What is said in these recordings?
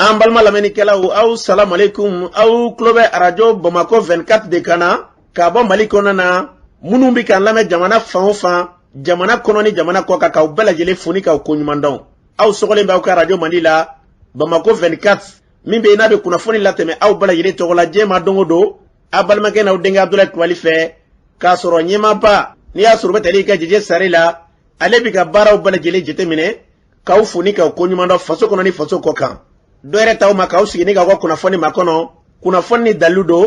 An balma lamɛnnikɛlaw aw salam aleikum aw tulo bɛ arajo Bamako 24 de kan na ka bɔ Mali kɔnɔ na minnu bɛ k'an lamɛn jamana fan o fan jamana kɔnɔ ni jamana kɔ kan k'aw bɛɛ lajɛlen foni k'aw koɲuman dɔn aw sɔgɔlen b'aw ka arajo Mali la Bamako 24 min bɛ n'a bɛ kunnafoni latɛmɛ aw bɛɛ lajɛlen tɔgɔ la diɲɛ ma don o don a balimakɛ n'aw denkɛ Abdulaye Kulibali fɛ k'a sɔrɔ ɲɛmaaba n'i y'a sɔrɔ bɛ tali ka jɛjɛ sari la ale bɛ ka baaraw bɛɛ lajɛlen jateminɛ k'aw foni k'aw koɲuman dɔn faso kɔnɔ ni faso kɔ kan. Dɔɛrɛ taw ma k'aw sigi ni k'aw ka kunnafoni makɔnɔ kunnafoni ni dalilu don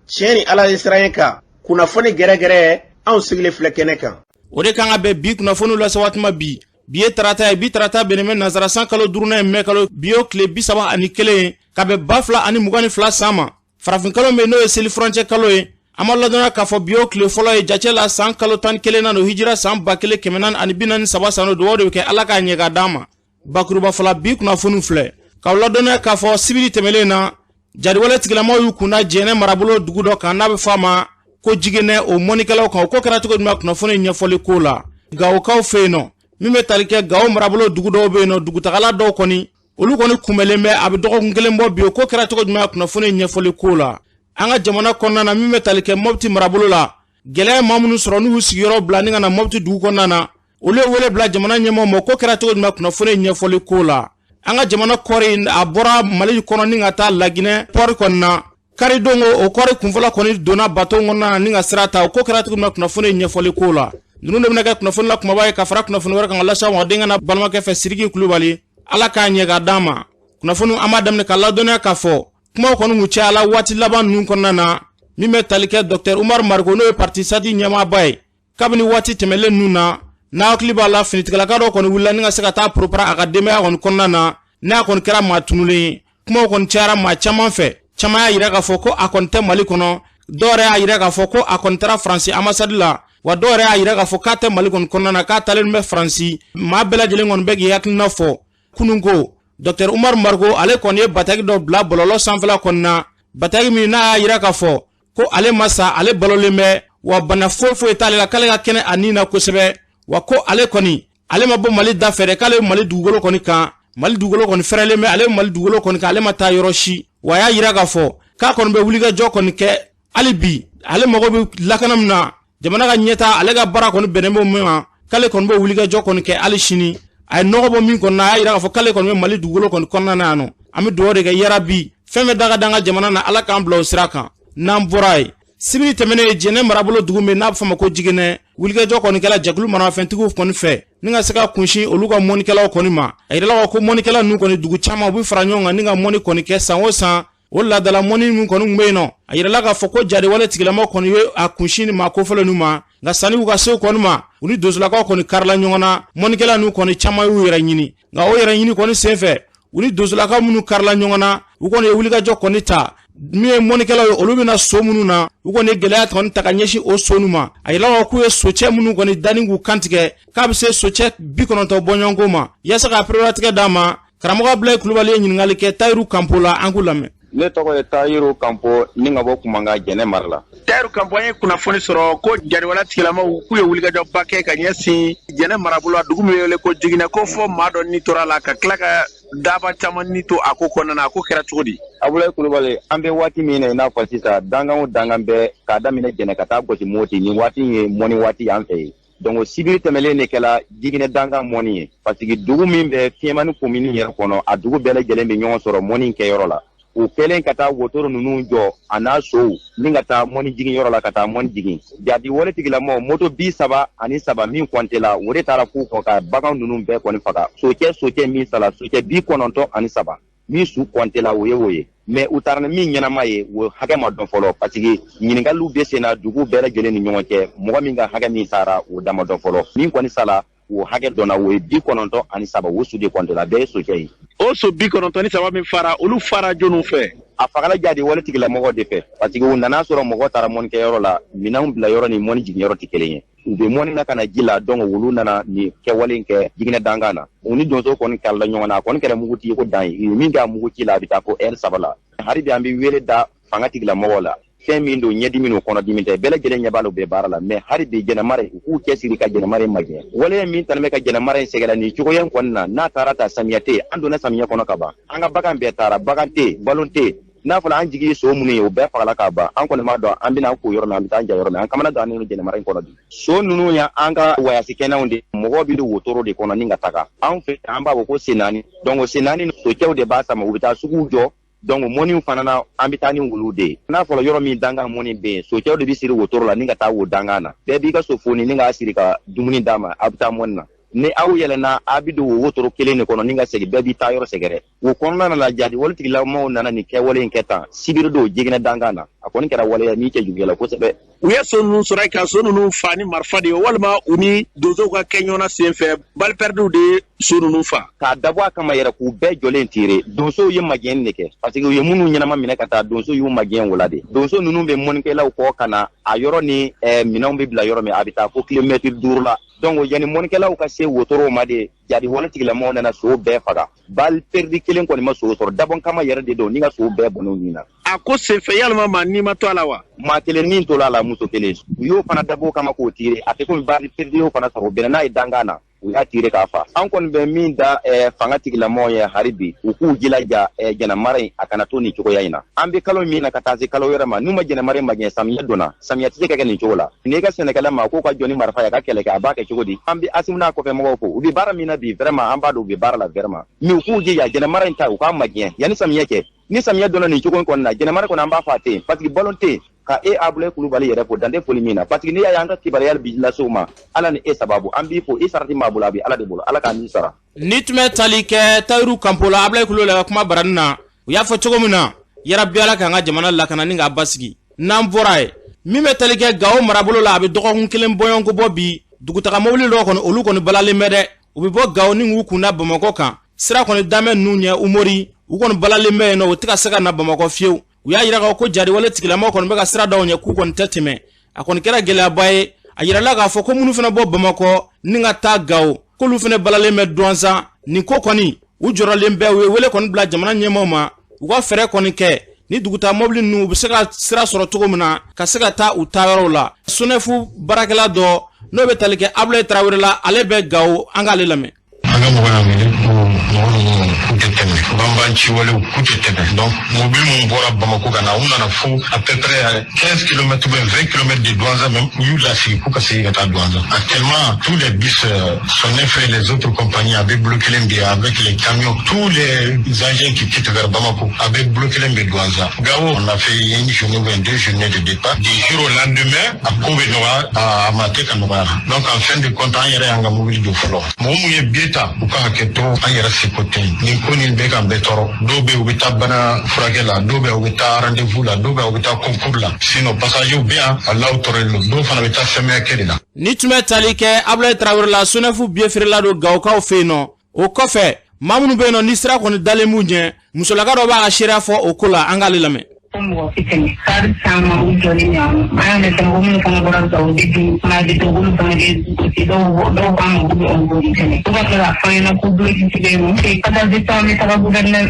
tiɲɛ ni Ala ye siran kan kunnafoni gɛrɛgɛrɛ anw sigilen filɛ kɛnɛ kan. O de kan ka bɛn bi kunnafoniw la waati ma bi ye tarata ye bi tarata bɛnnen bɛ nazarasan kalo 5nan ye mɛ kalo bi o tile 31 ka bɛn 2022 san ma farafin kalo min n'o ye seli furancɛ kalo ye an ma ladɔnya k'a fɔ bi o tile fɔlɔ ye jate la san kalo 11 na no hijira san 1443 san o duwawu de bɛ kɛ Ala k'a ɲɛ ka d'an ma bakuruba fɔla bi kunnafoniw filɛ. K'aw ladɔnya k'a fɔ sibiri tɛmɛlen na jadiwale tigilamaw y'u kunna Jɛnɛ marabolo dugu dɔ kan n'a bɛ fɔ a ma ko Jigɛnɛ o mɔnikɛlaw kan o ko kɛra cogo jumɛn kunnafoni ɲɛfɔli ko la Gawokaw fɛ yen nɔ min bɛ tali kɛ Gawo marabolo dugu dɔw bɛ yen nɔ dugutagala dɔw kɔni olu kɔni kunbɛnlen bɛ a bɛ dɔgɔkun kelen bɔ bi o ko kɛra cogo jumɛn kunnafoni ɲɛfɔli ko la an ka jamana kɔnɔna na min bɛ tali kɛ Mopti marabolo la gɛlɛya maa minnu sɔrɔ n'u sigiyɔrɔ bila ni ka na Mopti dugu kɔnɔna na olu ye wele bila jamana ɲɛmaaw ma ko kɛra cogo jumɛn kunnafoni ɲɛfɔli ko la. An ka jamana kɔri a bɔra Mali kɔnɔ ni ka taa Laginɛ port kɔnɔ na kari dongo o kɔri kunfɔlɔ kɔni donna bateau kɔnɔ na ni ka sira ta o ko kɛra cogo min na kunnafoni ɲɛfɔli ko la ninnu de bɛna kɛ kunnafoni la kumaba ye ka fara kunnafoni wɛrɛ kan ka lase aw ma denkɛ na balimakɛ fɛ Sidiki Kulibali Ala k'a ɲɛ ka d'an ma kunnafoni an b'a daminɛ ka ladɔnniya k'a fɔ kumaw kɔni kun cayala waati laban ninnu kɔnɔna na min bɛ tali kɛ Dr Umar Marigo n'o ye parti sadi ɲɛmaaba ye kabini waati tɛmɛlen ninnu na n'a hakili b'a la finitigilaka dɔw kɔni wulila ni ka se ka taa propara a ka denbaya kɔni kɔnɔna na n'a kɔni kɛra maa tunulen ye kumaw kɔni cayara maa caman fɛ caman y'a yira k'a fɔ ko a kɔni tɛ Mali kɔnɔ dɔw yɛrɛ y'a yira k'a fɔ ko a kɔni taara Faransi ambassade la wa dɔw yɛrɛ y'a yira k'a fɔ k'a tɛ Mali kɔni kɔnɔna na k'a talen bɛ Faransi maa bɛɛ lajɛlen kɔni bɛ k'i hakilina fɔ kunun ko Dr Umar Marigo ale kɔni ye bataki dɔ bila bɔlɔlɔ sanfɛla kɔni na bataki min n'a y'a yira k'a fɔ ko ale ma sa ale balolen bɛ wa bana foyi t'ale la k'ale ka kɛnɛ a nin na kosɛbɛ wa ko ale kɔni ale ma bɔ Mali da fɛ dɛ k'ale bɛ Mali dugukolo kɔni kan Mali dugukolo kɔni fɛrɛlen bɛ ale Mali dugukolo kɔni kan ale ma taa yɔrɔ si wa y'a yira k'a fɔ k'a kɔni bɛ wulikajɔ kɔni kɛ hali bi ale mago bɛ lakana min na jamana ka ɲɛta ale ka baara kɔni bɛnnen bɛ min ma k'ale kɔni bɛ wulikajɔ kɔni kɛ hali sini a ye nɔgɔ bɔ min kɔni na a y'a yira k'a fɔ k'ale kɔni bɛ Mali dugukolo kɔni kɔnɔna na yan nɔ an bɛ dugawu de kɛ yarabi fɛn bɛ daga d'an ka jamana na Ala k'an bila o sira kan n'an bɔra ye sibiri tɛmɛnen ye Jɛnɛ marabolo dugu min n'a bɛ fɔ ma ko Jigɛnɛ wulikajɔ kɔni kɛla jɛkulu maramafɛntigiw kɔni fɛ ni ka se ka kunsin olu ka mɔnikɛlaw kɔni ma a yirala ko mɔnikɛla ninnu kɔni dugu caman u bɛ fara ɲɔgɔn kan ni ka mɔni kɔni kɛ san o san o ladala mɔni min kɔni tun bɛ yen nɔ a yirala k'a fɔ ko jadiwale tigilamaw kɔni ye a kunsin maa kofɔlen ninnu ma nka sanni u ka se kɔni ma u ni donsolakaw kɔni karila ɲɔgɔn na mɔnikɛla ninnu kɔni caman y'u yɛrɛ ɲini nka o yɛrɛ ɲini kɔni senfɛ u ni donsolakaw minnu karila ɲɔgɔn na u kɔni ye wulikajɔ kɔni ta min ye mɔnikɛlaw ye olu bɛna so minnu na u kɔni ye gɛlɛya kɔni ta ka ɲɛsin o so ninnu ma a yirala k'u ye socɛ minnu kɔni dani k'u kantigɛ k'a bɛ se socɛ 90 bɔɲɔgɔnko ma yaasa ka perewatigɛ d'a ma karamɔgɔ Abdulaye Kulibali ye ɲininkali kɛ Tayiru Kanpo la an k'u lamɛn. Ne tɔgɔ ye Tayiru Kanpo ni ka bɔ Kumanga Jɛnɛ mara la. Tayiru Kanpo an ye kunnafoni sɔrɔ ko jadiwala tigilamaw k'u ye wulikajɔba kɛ ka ɲɛsin Jɛnɛ marabolo la dugu min wele ko Jigɛnɛ ko fɔ maa dɔ ni tora la ka tila ka daba caman ni to a ko kɔnɔna na a ko kɛra cogo di. Abdulaye Kulibali an bɛ waati min na i n'a fɔ sisan dangan o dangan bɛɛ k'a daminɛ Jɛnɛ ka taa gosi Moti ni waati ye mɔni waati an fɛ yen donc sibiri tɛmɛlen de kɛla Jigɛnɛ dangan mɔni ye parce que dugu min bɛ Fiɲɛmani commune yɛrɛ kɔnɔ a dugu bɛɛ lajɛlen bɛ ɲɔgɔn sɔrɔ mɔni kɛyɔrɔ la u kɛlen ka taa wotoro ninnu jɔ a n'a sow ni ka taa mɔni jigin yɔrɔ la ka taa mɔni jigin jadiwale tigilamɔgɔ moto 33 min kɔnte la o de taara k'u kɔ ka bagan ninnu bɛɛ kɔni faga socɛ min sala socɛ 93 min su kɔnte la o ye mais u taara ni min ɲɛnama ye o hakɛ ma dɔn fɔlɔ parce que ɲininkaliw bɛ sen na dugu bɛɛ lajɛlen ni ɲɔgɔn cɛ mɔgɔ min ka hakɛ min sara o dama dɔn fɔlɔ min kɔni sala o hakɛ dɔnna o ye 93 o su de kɔnte la bɛɛ ye socɛ ye o so 93 min fara olu fara jɔnw fɛ a fagala jadiwale tigilamɔgɔ de fɛ parce que u nana sɔrɔ mɔgɔ taara mɔnikɛyɔrɔ la minɛnw bila yɔrɔ ni mɔni jigin yɔrɔ tɛ kelen ye u bɛ mɔni na ka na ji la donc olu nana ni kɛwale in kɛ Jigɛnɛ dangan na u ni donso kɔni kɛrɛla ɲɔgɔn na a kɔni kɛra mugu ci ko dan ye min k'a mugu ci la a bɛ taa ko heure 3 la hali bi an bɛ wele da fanga tigilamɔgɔw la fɛn min don ɲɛdimi n'o kɔnɔdimi tɛ bɛɛ lajɛlen ɲɛ b'a la u bɛ baara la mais hali bi jɛnɛmara u k'u cɛsiri ka jɛnɛmara in magɛn waleya min tanen bɛ ka jɛnɛmara in sɛgɛla nin cogoya in kɔni na n'a taara ta samiya tɛ an donna samiya kɔnɔ ka ban an ka bagan bɛɛ taara bagan tɛ balo tɛ n'a fɔra an jigi ye so minnu ye o bɛɛ fagala ka ban an kɔni b'a dɔn an bɛna ko yɔrɔ min an bɛ taa an ja yɔrɔ min an kamana don an ni jɛnɛmara in kɔnɔ bi so ninnu ya an ka wayasi kɛnɛw de mɔgɔ bɛ don wotoro de kɔnɔ ni ka taga anw fɛ an b'a fɔ ko sen naani donc sen naani socɛw de b'a sama u bɛ taa suguw jɔ donc mɔniw fana na an bɛ taa ni wuluw de ye n'a fɔra yɔrɔ min dangan mɔni bɛ yen socɛw de bɛ siri wotoro la ni ka taa wo dangan na bɛɛ b'i ka so foni ni k'a siri ka dumuni d'a ma a bɛ taa mɔni na ni aw yɛlɛnna a bɛ don wotoro kelen de kɔnɔ ni ka segin bɛɛ b'i taa yɔrɔ sɛgɛrɛ o kɔnɔna na jadi waletigilamaw nana nin kɛwale in kɛ tan sibiri don jiginɛ dangan na a kɔni kɛra waleya min cɛ juguya la kosɛbɛ u ye so ninnu sɔrɔ ka so ninnu fa ni marifa de ye walima u ni donsow ka kɛ ɲɔgɔnna senfɛ balipɛridiw de ye so ninnu fa k'a dabɔ a kama yɛrɛ k'u bɛɛ jɔlen tiire donsow ye magɛnni de kɛ parce que u ye minnu ɲɛnama minɛ ka taa donsow y'u magɛn o la de donso ninnu bɛ mɔnikɛlaw kɔ ka na a yɔrɔ ni minɛnw bɛ bila yɔrɔ min a bɛ taa fo kilomɛtiri 5 la donc yanni mɔnikɛlaw ka se wotorow ma de jadi waletigilamaw nana so bɛɛ faga balipɛridi kelen kɔni ma so sɔrɔ dabɔn kama yɛrɛ de don ni ka so bɛɛ bɔnɛw nin na a ko senfɛ yalima maa ni ma to a la wa maa kelen min tola a la muso kelen u y'o fana dabɔ kama k'o tiire a tɛ komi balipɛridi y'o fana sɔrɔ u bɛnna n'a ye dangan na u y'a tiire k'a fa an kɔni bɛ min da fanga tigilamɔgɔw ye hali bi u k'u jilaja jɛnɛmara in a kana to nin cogoya in na an bɛ kalo min na ka taa se kalo wɛrɛ ma n'u ma jɛnɛmara in magɛn samiya donna samiya tɛ se ka kɛ nin cogo la n'i ka sɛnɛkɛla ma k'u ka jɔ ni marifa ye a ka kɛlɛ kɛ a b'a kɛ cogo di an bɛ asimu n'a kɔfɛ mɔgɔw fo u bɛ baara min na bi vraiment an b'a dɔn u bɛ baara la vraiment mais u k'u jija jɛnɛmara in ta u k'a magɛn yanni samiya cɛ ni samiya donna nin cogo in kɔni na jɛnɛmara kɔni an b'a fɔ a tɛ yen parce que balo tɛ yen ka Abulaye Kulubali yɛrɛ fo dante foli min na parce que n'i y'a ye an ka kibaruya bi lasew ma ala ni sababu an b'i fo sarati m'a bolo a bɛ ala de bolo ala k'an ni sara ni tun bɛ tali kɛ Tayiru Kanpola Abulaye Kulubali ka kuma barani na u y'a fɔ cogo min na yarabi ala k'an ka jamana lakana ni k'a basigi n'an bɔra ye min bɛ tali kɛ Gawo marabolo la a bɛ dɔgɔkun kelen bɔɲɔgɔnko bɔ bi dugutaga mobili dɔw kɔni olu kɔni balalen bɛ dɛ u bɛ bɔ Gawo ni k'u kunda Bamakɔ kan sira kɔni damɛ ninnu ɲɛ Umori u kɔni balalen bɛ yen nɔ u tɛ ka se ka na Bamakɔ fiyewu u y'a yira ko jadi waletigilamaw kɔni bɛ ka sira dɔw ɲɛ k'u kɔni tɛ tɛmɛ a kɔni kɛra gɛlɛyaba ye a yirala k'a fɔ ko minnu fana bɔ Bamakɔ ni ka taa Gawo k'olu fana balalen bɛ Douentza nin ko kɔni u jɔrɔlen bɛ u ye wele kɔni bila jamana ɲɛmaaw ma u ka fɛɛrɛ kɔni kɛ ni dugutaga mobili ninnu u bɛ se ka sira sɔrɔ cogo min na ka se ka taa u taa yɔrɔw la Sonefu baarakɛla dɔ n'o bɛ tali kɛ Abulaye Tarawele la ale bɛ Gawo an k'ale lamɛn. An ka mɔgɔ y'a wele ko mɔgɔ ninnu k'u tɛ tɛmɛ banbanci walew k'u tɛ tɛmɛ donc mobile mun bɔra Bamako ka na u nana fo à peu près 15 km ou 20 km de Douentza même u y'u lasigi k'u ka segin ka taa Douentza. Actuellement tous les bus Sonef et les autres compagnies avaient bloqué l'Embia avec les camions, tous les agents qui quittent vers Bamako avaient bloqué l'Embia Douentza. Gawo on a fait une journée ou 2 journées de départ du jour au lendemain à Kobenova à Mateka Noir. Donc en fin de compte an yɛrɛ y'an ka mobile de fɔlɔ mɔgɔ mun ye biye ta u kan ka kɛ to an yɛrɛ seko tɛ nin ko nin bɛ kan bɛɛ tɔɔrɔ dɔw bɛ u bɛ taa bana furakɛ la dɔw bɛ u bɛ taa rendez-vous la dɔw bɛ u bɛ taa concours la sinon passagers bɛ yan alaw tɔɔrɔlen don dɔw fana bɛ taa sɛmɛkɛ de la. ni tun bɛ tali kɛ Abulaye Tarawele la Sonefu biyefeerela don Gawokaw fɛ yen nɔ o kɔfɛ maa minnu bɛ yen nɔ ni sira kɔni dalen b'u ɲɛ musolaka dɔ b'a ka seereya fɔ o ko la an k'ale lamɛn. mɔgɔ fitini kari caman u jɔlen ɲɔgɔn an y'a lajɛ minnu fana bɔra Gawo de dun fana de dun olu fana de gosi dɔw kan mako bɛ olu boli fɛnɛ u ka tila k'a fɔ an ɲɛna ko bulletin bɛ yen nɔ ka taa de taa bɛ taga gouvernement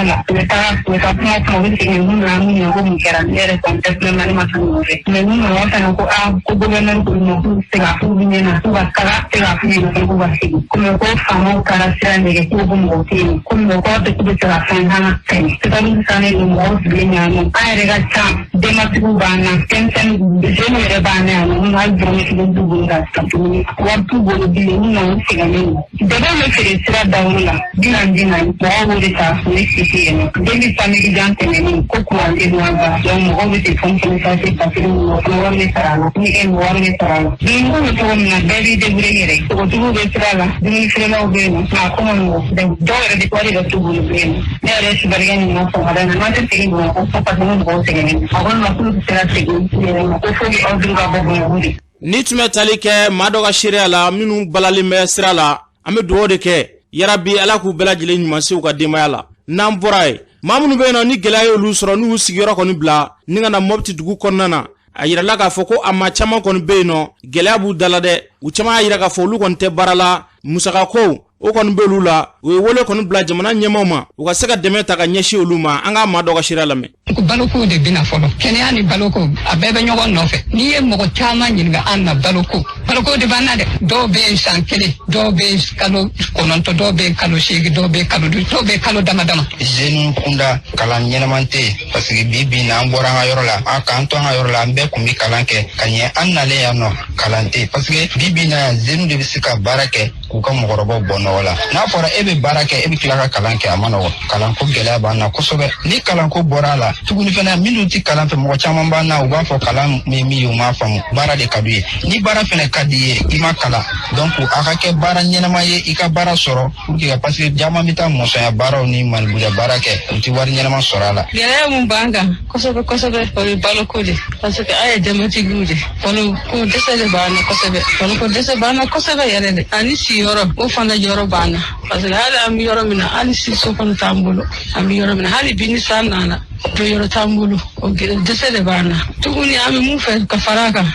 la u bɛ taa kuma kuma u bɛ segin mun na mun ɲɛ ko mun kɛra ne yɛrɛ kɔni tɛ filɛ mali ma fɛn nɔfɛ mais mun nana fana ko ko gouverneur ko ma k'u se ka f'u ɲɛna k'u ka taga se ka f'u ɲɛna fana k'u ka segin komi ko faamaw taara sira nɛgɛ k'u bɔ mɔgɔ tɛ yen komi mɔgɔw tɛ k'u bɛ se ka fɛn kan ka tɛmɛ c'est-à-dire sannen don mɔgɔw sigilen ɲɔgɔn an yɛrɛ ka ca denbatigiw b'an na denmisɛnnin jeunes yɛrɛ b'an na yan nɔ mun ka jɔn kelen t'u bolo ka taa tuguni wari t'u bolo bilen mun na u sɛgɛnnen don dɛbɛ bɛ feere sira dawolo la bi na mɔgɔw b'o de ta o ye sisi yɛlɛ depuis samedi jan tɛmɛnen ko courant tɛ don an ba donc mɔgɔw bɛ téléphone charger papier min o fana wari bɛ sara a la weekend wari bɛ sara a la dumuni bɛ cogo min na bɛɛ b'i débrouiller yɛrɛ sogotigiw bɛ sira la dumuni feerelaw bɛ yen nɔ nka a ko ma nɔgɔn dɔw yɛrɛ de wari bɛ t'u bolo bilen ne yɛrɛ sibarikɛ nin ma sɔgɔmada in na n'an tɛ segin Bamakɔ fo parce que mɔgɔw sɛgɛnnen a ko ma k'olu tɛ se ka segin ko fo aw dun ka bɔ Bamakɔ de. ni tun bɛ tali kɛ maa dɔ ka seereya la minnu balalen bɛ sira la an bɛ dugawu de kɛ yarabi ala k'u bɛɛ lajɛlen ɲuman se u ka denbaya la n'an bɔra ye maa minnu bɛ yen nɔ ni gɛlɛya y'olu sɔrɔ n'u sigiyɔrɔ kɔni bila ni ka na Mopti dugu kɔnɔna na a yirala k'a fɔ ko a maa caman kɔni bɛ yen nɔ gɛlɛya b'u dala dɛ u caman y'a yira k'a fɔ olu kɔni tɛ baara la musakakow o kɔni b'olu la o ye wele kɔni bila jamana ɲɛmaaw ma u ka se ka dɛmɛ ta ka ɲɛsin olu ma an ka maa dɔ ka sira lamɛn. Ko baloko de bina fɔlɔ kɛnɛya ni baloko a bɛɛ bɛ ɲɔgɔn nɔfɛ n'i ye mɔgɔ caman ɲininka an na baloko de b'an na dɛ dɔw bɛ yen san 1 dɔw bɛ yen kalo 9 dɔw bɛ yen kalo 8 dɔw bɛ yen kalo 2 dɔw bɛ yen kalo dama dama. Zenu kunda kalan ɲɛnaman tɛ yen parce que bi na an bɔra an ka yɔrɔ la an k'an to an ka yɔrɔ la an bɛɛ kun bɛ kalan kɛ ka ɲɛ an nalen yan nɔ kalan tɛ parce que bi na zenu de bɛ se ka baara kɛ k'u ka mɔgɔkɔrɔbaw bɔ nɔgɔ la n'a fɔra e bɛ baara kɛ e bɛ tila ka kalan kɛ a ma nɔgɔ kalanko gɛlɛya b'an na kosɛbɛ ni kalanko bɔra a la tuguni fana minnu tɛ kalan fɛ mɔgɔ caman b'an na u b'a fɔ kalan min ye u m'a faamu baara de ka d'u ye ni baara fana ka di ye i ma kalan donc a ka kɛ baara ɲɛnama ye i ka baara sɔrɔ pour que parce que caman bɛ taa mɔsɔnya baaraw ni manibuya baara kɛ u tɛ wari ɲɛnama sɔrɔ a la. Gɛlɛya mun b'an kan kosɛbɛ o ye baloko de parce que a ye dɛmɛtigiw de baloko dɛsɛ de b'an na kosɛbɛ baloko dɛsɛ b'an na kosɛbɛ yɛrɛ de ani siyɔrɔ o fana yɔrɔ b'an na parce que hali an bɛ yɔrɔ min na hali siso kɔni t'an bolo an bɛ yɔrɔ min na hali bi ni san nana to yɔrɔ t'an bolo o dɛsɛ de b'an na tuguni an bɛ mun fɛ ka fara a kan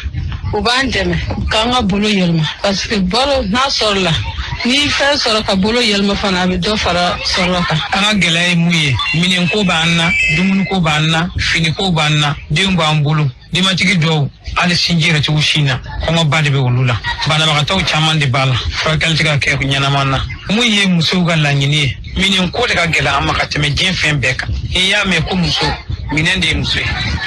u b'an dɛmɛ k'an ka bolo yɛlɛma parce que balo n'a sɔrɔla ni fɛn sɔrɔ ka bolo yɛlɛma fana a bɛ dɔ fara sɔrɔ kan. An ka gɛlɛya ye mun ye minɛnko b'an na dumuniko b'an na finiko b'an na denw b'an bolo denbatigi dɔw hali sinji yɛrɛ cogo sin na kɔngɔba de bɛ olu la banabagatɔw caman de b'a la furakɛli tɛ ka kɛ ɲɛnama na mun ye musow ka laɲini ye minɛnko de ka gɛlɛ an ma ka tɛmɛ diɲɛ fɛn bɛɛ kan i y'a mɛn ko muso minɛn de ye muso ye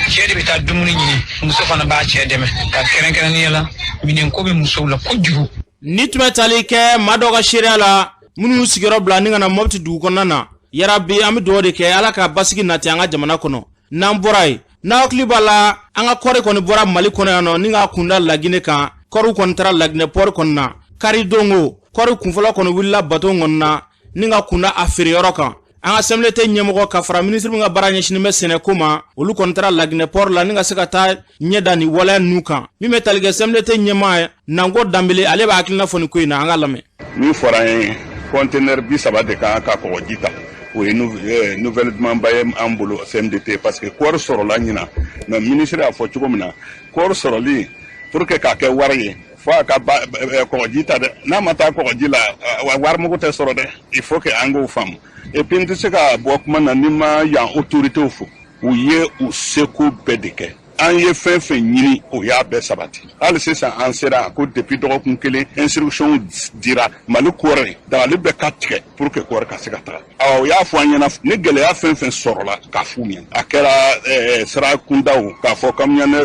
cɛ de bɛ taa dumuni ɲini muso fana b'a cɛ dɛmɛ ka kɛrɛnkɛrɛnnenya la minɛnko bɛ musow la kojugu. Ni tun bɛ tali kɛ maa dɔ ka seereya la minnu sigiyɔrɔ bila ni ka na Mopti dugu kɔnɔna na yarabi an bɛ dugawu de kɛ ala ka basigi nati an ka jamana kɔnɔ n'an bɔra yen n'aw hakili b'a la an ka kɔɔri kɔni bɔra Mali kɔnɔ yan nɔ ni ka kunda Laginɛ kan kɔɔriw kɔni taara Laginɛ port kɔnɔ na kari dongo kɔɔri kunfɔlɔ kɔni wulila bateau kɔnɔ na ni ka kunda a feereyɔrɔ kan an ka CMDT ɲɛmɔgɔ ka fara ministre min ka baara ɲɛsinnen bɛ sɛnɛko ma olu kɔni taara Laginɛ port la ni ka se ka taa ɲɛda ni waleya ninnu kan min bɛ tali kɛ CMDT ɲɛmaa Nango Dambele ale b'a hakilina fɔ nin ko in na an ka lamɛn. Min fɔra an ye conteneur 30 de kan ka kɔgɔji ta o ye nouvelle ba ye an bolo CMDT parce que kɔɔri sɔrɔla ɲina mais ministre y'a fɔ cogo min na kɔɔri sɔrɔli pour que k'a kɛ wari ye fo a ka kɔgɔji ta dɛ n'a ma taa kɔgɔji la warimugu tɛ sɔrɔ dɛ il faut que an k'o faamu et puis n tɛ se ka bɔ kuma na ni ma yan autorités fo u ye u seko bɛɛ de kɛ an ye fɛn fɛn ɲini o y'a bɛɛ sabati hali sisan an sera ko depuis dɔgɔkun kelen instruction dira Mali kɔɔri dabali bɛɛ ka tigɛ pour que kɔɔri ka se ka taga o y'a fɔ an ɲɛna ni gɛlɛya fɛn fɛn sɔrɔla k'a f'u ɲɛna a kɛra sira kundaw k'a fɔ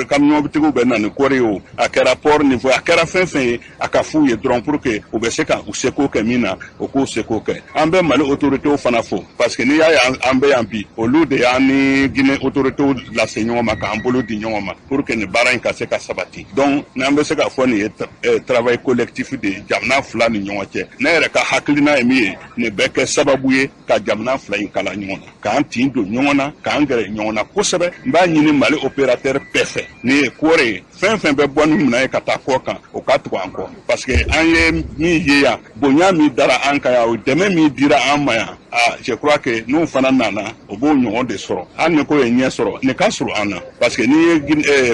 kamiyɔnbitigiw bɛ na ni kɔɔri o a kɛra port niveau a kɛra fɛn fɛn ye a ka f'u ye dɔrɔn pour que u bɛ se ka u seko kɛ min na o k'u seko kɛ an bɛ Mali autorités fana fo parce que n'i y'a ye an bɛ yan bi olu de y'an ni Guinée autorités lase ɲɔgɔn ma k'an bolo di ɲɔgɔn ma pour que nin baara in ka se ka sabati donc n'an bɛ se ka fɔ nin ye travail collectif de jamana fila ni ɲɔgɔn cɛ ne yɛrɛ ka hakilina ye min ye nin bɛ kɛ sababu ye ka jamana fila in kala ɲɔgɔn na k'an tin don ɲɔgɔn na k'an gɛrɛ ɲɔgɔn na kosɛbɛ n b'a ɲini Mali opérateur bɛɛ fɛ nin ye kɔɔri ye fɛn fɛn bɛ bɔ ni minɛ ye ka taa kɔ kan o ka tugu an kɔ parce que an ye min ye yan bonya min dara an kan yan o dɛmɛ min dira an ma yan je crois que n'u fana nana o b'o ɲɔgɔn de sɔrɔ hali ni ko ye ɲɛ sɔrɔ nin ka surun an na parce que n'i ye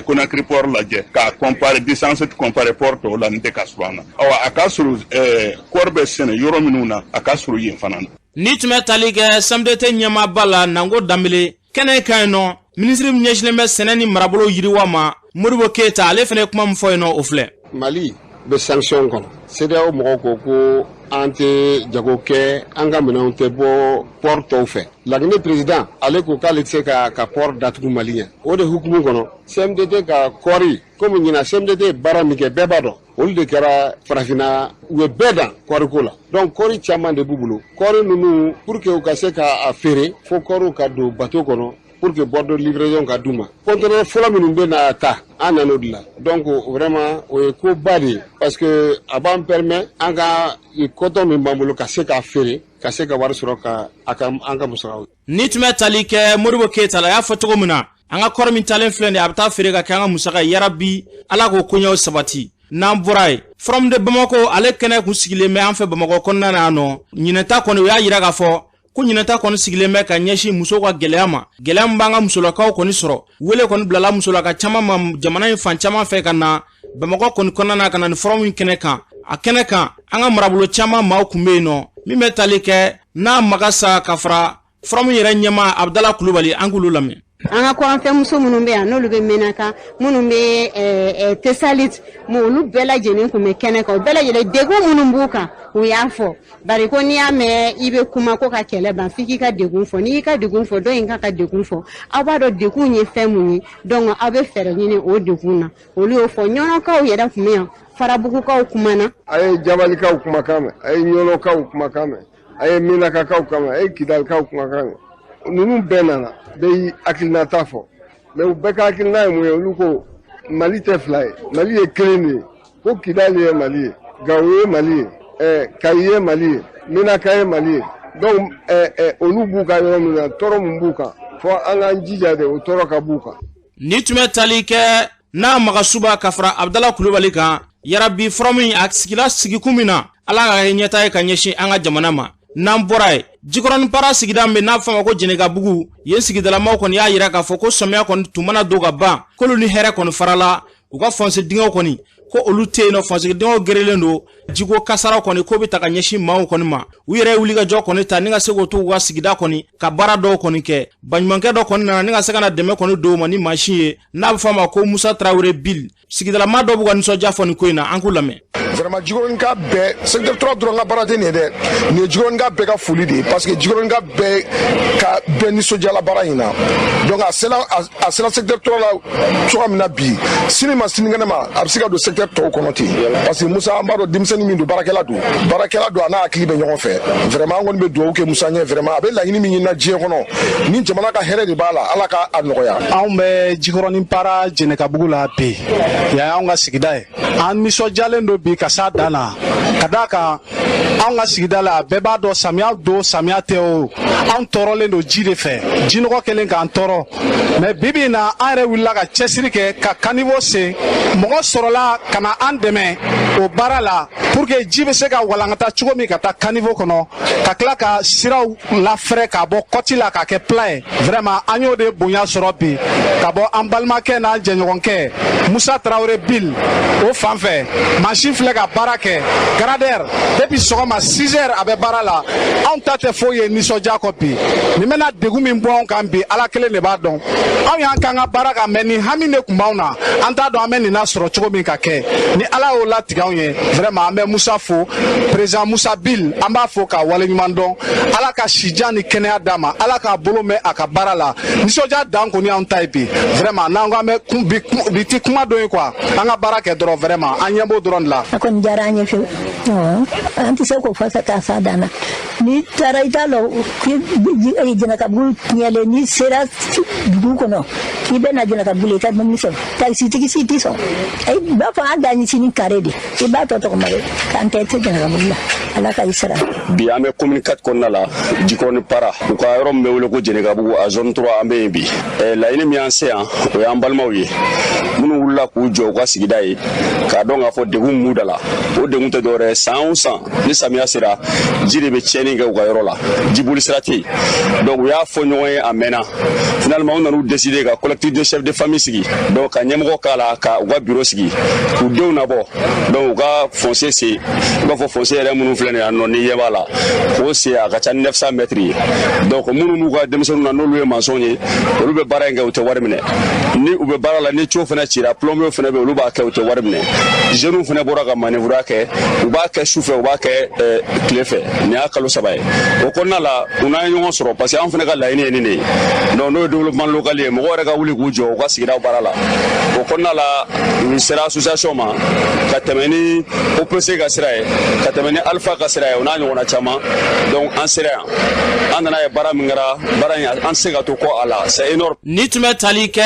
Conakry port lajɛ k'a comparer distance comparer port tɔw la nin tɛ ka surun an na a ka surun kɔɔri bɛ sɛnɛ yɔrɔ minnu na a ka surun yen fana na. Ni tun bɛ tali kɛ CMDT ɲɛmaaba la Nango Dambele kɛnɛ kan yen nɔ ministre min ɲɛsinnen bɛ sɛnɛ ni marabolo yiriwa ma Modibo Keyita ale fana ye kuma min fɔ yen nɔ o filɛ. Mali bɛ sanction kɔnɔ CEDEAO mɔgɔw ko an tɛ jago kɛ an ka minɛnw tɛ bɔ port tɔw fɛ Laginɛ président ale ko k'ale tɛ se ka port datugu Mali ɲɛ o de hukumu kɔnɔ CMDT ka kɔɔri komi ɲina CMDT ye baara min kɛ bɛɛ b'a dɔn olu de kɛra farafinna u ye bɛɛ dan kɔɔriko la donc kɔɔri caman de b'u bolo kɔɔri ninnu pour que u ka se k'a feere fo kɔɔriw ka don bateau kɔnɔ pour que bord de livraison ka d'u ma conteneur fɔlɔ minnu bɛ na ta an nan'o de la donc vraiment o ye ko ba de ye parce que a b'an permet an ka coton min b'an bolo ka se k'a feere ka se ka wari sɔrɔ ka an ka musakaw. Ni tun bɛ tali kɛ Modibo Keyita la a y'a fɔ cogo min na an ka kɔɔri min talen filɛ nin ye a bɛ taa feere ka kɛ an ka musaka ye yarabi ala k'o koɲɛw sabati n'an bɔra yen Forum de Bamako ale kɛnɛ kun sigilen bɛ an fɛ Bamakɔ kɔnɔna na yan nɔ ɲinɛta kɔni o y'a yira k'a fɔ ko ɲinɛta kɔni sigilen bɛ ka ɲɛsin musow ka gɛlɛya ma gɛlɛya min b'an ka musolakaw kɔni sɔrɔ wele kɔni bilala musolaka caman ma jamana in fan caman fɛ ka na Bamakɔ kɔni kɔnɔna na ka na ni forum in kɛnɛ kan a kɛnɛ kan an ka marabolo caman maaw kun be yen nɔ min bɛ tali kɛ n'a maga sa ka fara furamu yɛrɛ ɲɛma Abdala Kulubali an k'olu lamɛn. An ka kɔnfɛ muso minnu bɛ yan n'olu bɛ Menaka minnu bɛ Tesalit olu bɛɛ lajɛlen kun bɛ kɛnɛ kan o bɛɛ lajɛlen degun minnu b'u kan u y'a fɔ bari ko n'i y'a mɛn i bɛ kuma ko ka kɛlɛ ban f'i k'i ka degun fɔ n'i y'i ka degun fɔ dɔ in ka degun fɔ aw b'a dɔn degun ye fɛn mun ye donc aw bɛ fɛɛrɛ ɲini o degun na olu y'o fɔ ɲɔnɔkaw yɛrɛ kun bɛ yan Farabugukaw kumana a ye Jabalikaw kumakan mɛn a ye ɲɔnɔkaw kumakan mɛn a ye Menakakaw kumakan mɛn a ye Kidalikaw kumakan mɛn ninnu bɛɛ nana bɛɛ hakilinata fɔ mais u bɛɛ ka hakilina ye mun ye olu ko Mali tɛ fila ye Mali ye kelen de ye ko Kidali ye Mali ye Gawo ye Mali ye Kayi ye Mali ye Menaka ye Mali ye donc olu b'u ka yɔrɔ min na tɔɔrɔ mun b'u kan fɔ an k'an jija de o tɔɔrɔ ka b'u kan. Ni tun bɛ tali kɛ n'a magasuba ka fara Abdala Kulubali kan yarabi furamu a sigila sigikun min na Ala ka ɲɛta ye ka ɲɛsin an ka jamana ma. N'an bɔra ye Jikɔrɔni Para sigida min n'a fama ko Jɛnɛkabugu yen sigidalamaw kɔni y'a yira k'a fɔ ko samiya kɔni tun mana don ka ban k'olu ni hɛrɛ kɔni farala u ka fonse dingɛw kɔni ko olu tɛ yen nɔ fonse dingɛw gerelen don jiko kasaraw kɔni ko bɛ ta ka ɲɛsin maaw kɔni ma u yɛrɛ ye wulikajɔ kɔni ta ni ka se k'o to u ka sigida kɔni ka baara dɔw kɔni kɛ baɲumankɛ dɔ kɔni nana ni ka se ka na dɛmɛ kɔni don ma ni mansin ye n'a bɛ fɔ a ma ko Musa Tarawele Bill sigidalama dɔw b'u ka nisɔndiya fɔ nin ko in na an k'u lamɛn. Vraiment Jikɔrɔni ka bɛɛ secteur 3 dɔrɔn ka baara tɛ nin ye dɛ nin ye Jikɔrɔni ka bɛɛ ka foli de ye parce que Jikɔrɔni ka bɛɛ nisɔndiyala baara in na donc a sera secteur 3 la cogoya min na bi sini ma sinikɛnɛ ma a bɛ se ka don secteur tɔw kɔnɔ ten parce que Musa an b'a dɔn denmisɛnnin min don baarakɛla don a n'a hakili bɛ ɲɔgɔn fɛ vraiment an kɔni bɛ dugawu kɛ Musa ɲɛ vraiment a bɛ laɲini min ɲinina diɲɛ kɔnɔ ni jamana ka hɛrɛ de b'a la Ala ka a nɔgɔya. Anw bɛ Jikɔrɔni Para Jɛnɛkabugu la bi yan y'anw ka sigida ye an nisɔndiyalen don bi ka s'a dan na ka d'a kan anw ka sigida la bɛɛ b'a dɔn samiya don samiya tɛ o anw tɔɔrɔlen don ji de fɛ jinɔgɔ kɛlen k'an tɔɔrɔ mais bibi in na an yɛrɛ wulila ka cɛsiri kɛ ka caniveau sen mɔgɔ sɔrɔla ka na an dɛmɛ o baara la pour que ji bɛ se ka walankata cogo min ka taa caniveau kɔnɔ ka tila ka siraw lafɛrɛ ka bɔ kɔti la ka kɛ plan ye vraiment an y'o de bonya sɔrɔ bi ka bɔ an balimakɛ n'an jɛɲɔgɔnkɛ Musa Tarawele Bill o fan fɛ machine filɛ ka baara kɛ Gradeur depuis sɔgɔma 6 heures a bɛ baara la anw ta tɛ foyi ye nisɔndiya kɔ bi nin bɛna degun min bɔ anw kan bi Ala kelen de b'a dɔn anw y'an kan ka baara kan mais nin hami de tun b'anw na an t'a dɔn an bɛ nin lasɔrɔ cogo min ka kɛ ni Ala y'o latigɛ anw ye vraiment an bɛ Musa fo président Musa Bill an b'a fo k'a waleɲuman dɔn Ala ka sijan ni kɛnɛya d'a ma Ala k'a bolo mɛn a ka baara la nisɔndiya dan kɔni y'anw ta ye bi vraiment n'an ko an bɛ bi ti kuma dɔ ye quoi an ka baara kɛ dɔrɔn vraiment an ɲɛ b'o dɔrɔn de la. A kɔni diyara an ye fiyewu an tɛ se k'o fɔ ka s'a dan na n'i taara i t'a lɔ k'i Jɛnɛkabugu ɲɛlen n'i sera dugu kɔnɔ k'i bɛ na Jɛnɛkabugu i ka dumuni sɔrɔ taxitigi si tɛ sɔn i b'a fɔ an da ɲɛsin kare de i b'a tɔ tɔgɔma de k'an tɛ Jɛnɛkabugu la Ala ka i sara. Bi an bɛ commune 4 kɔnɔna la Jikɔrɔni Para u ka yɔrɔ min bɛ wele ko Jɛnɛkabugu a zone 3 an bɛ yen bi laɲini min y'an se yan o y'an balimaw ye minnu wulila k'u jɔ u ka sigida ye k'a dɔn k'a fɔ degun m'u da la o degun tɛ dɔwɛrɛ ye san o san ni samiya sera ji de bɛ tiɲɛni kɛ u ka yɔrɔ la jiboli sira tɛ yen donc u y'a fɔ ɲɔgɔn ye a mɛnna finalement u nan'u décider ka collectif de chef de famille sigi donc ka ɲɛmɔgɔ k'a la ka u ka bureau sigi k'u denw nabɔ donc u ka foncier sen i b'a fɔ foncier yɛrɛ minnu filɛ nin ye yan nɔ ni ɲɛ b'a la k'o sen a ka ca 900 mètres ye donc minnu n'u ka denmisɛnninw na n'olu ye maçon ye olu bɛ baara in kɛ u tɛ wari minɛ ni u bɛ baara la ni tuyau fana cira plombier fana bɛ olu b'a kɛ u tɛ wari minɛ jeunes fana bɔra ka manœuvre kɛ u b'a kɛ sufɛ u b'a kɛ tile fɛ nin y'a kalo 3 ye o kɔnɔna la u n'an ye ɲɔgɔn sɔrɔ parce que an fana ka laɲini ye nin de ye donc n'o ye développement local ye mɔgɔw yɛrɛ ka wuli k'u jɔ u ka sigidaw baara la o kɔnɔna la u sera association ma ka tɛmɛ ni OPC ka sira ye ka tɛmɛ ni Alpha ka sira ye o n'a ɲɔgɔnna caman donc an sera yan an nana ye baara min kɛra baara in an tɛ se ka to kɔ a la c'est énorme. Ni tun bɛ tali kɛ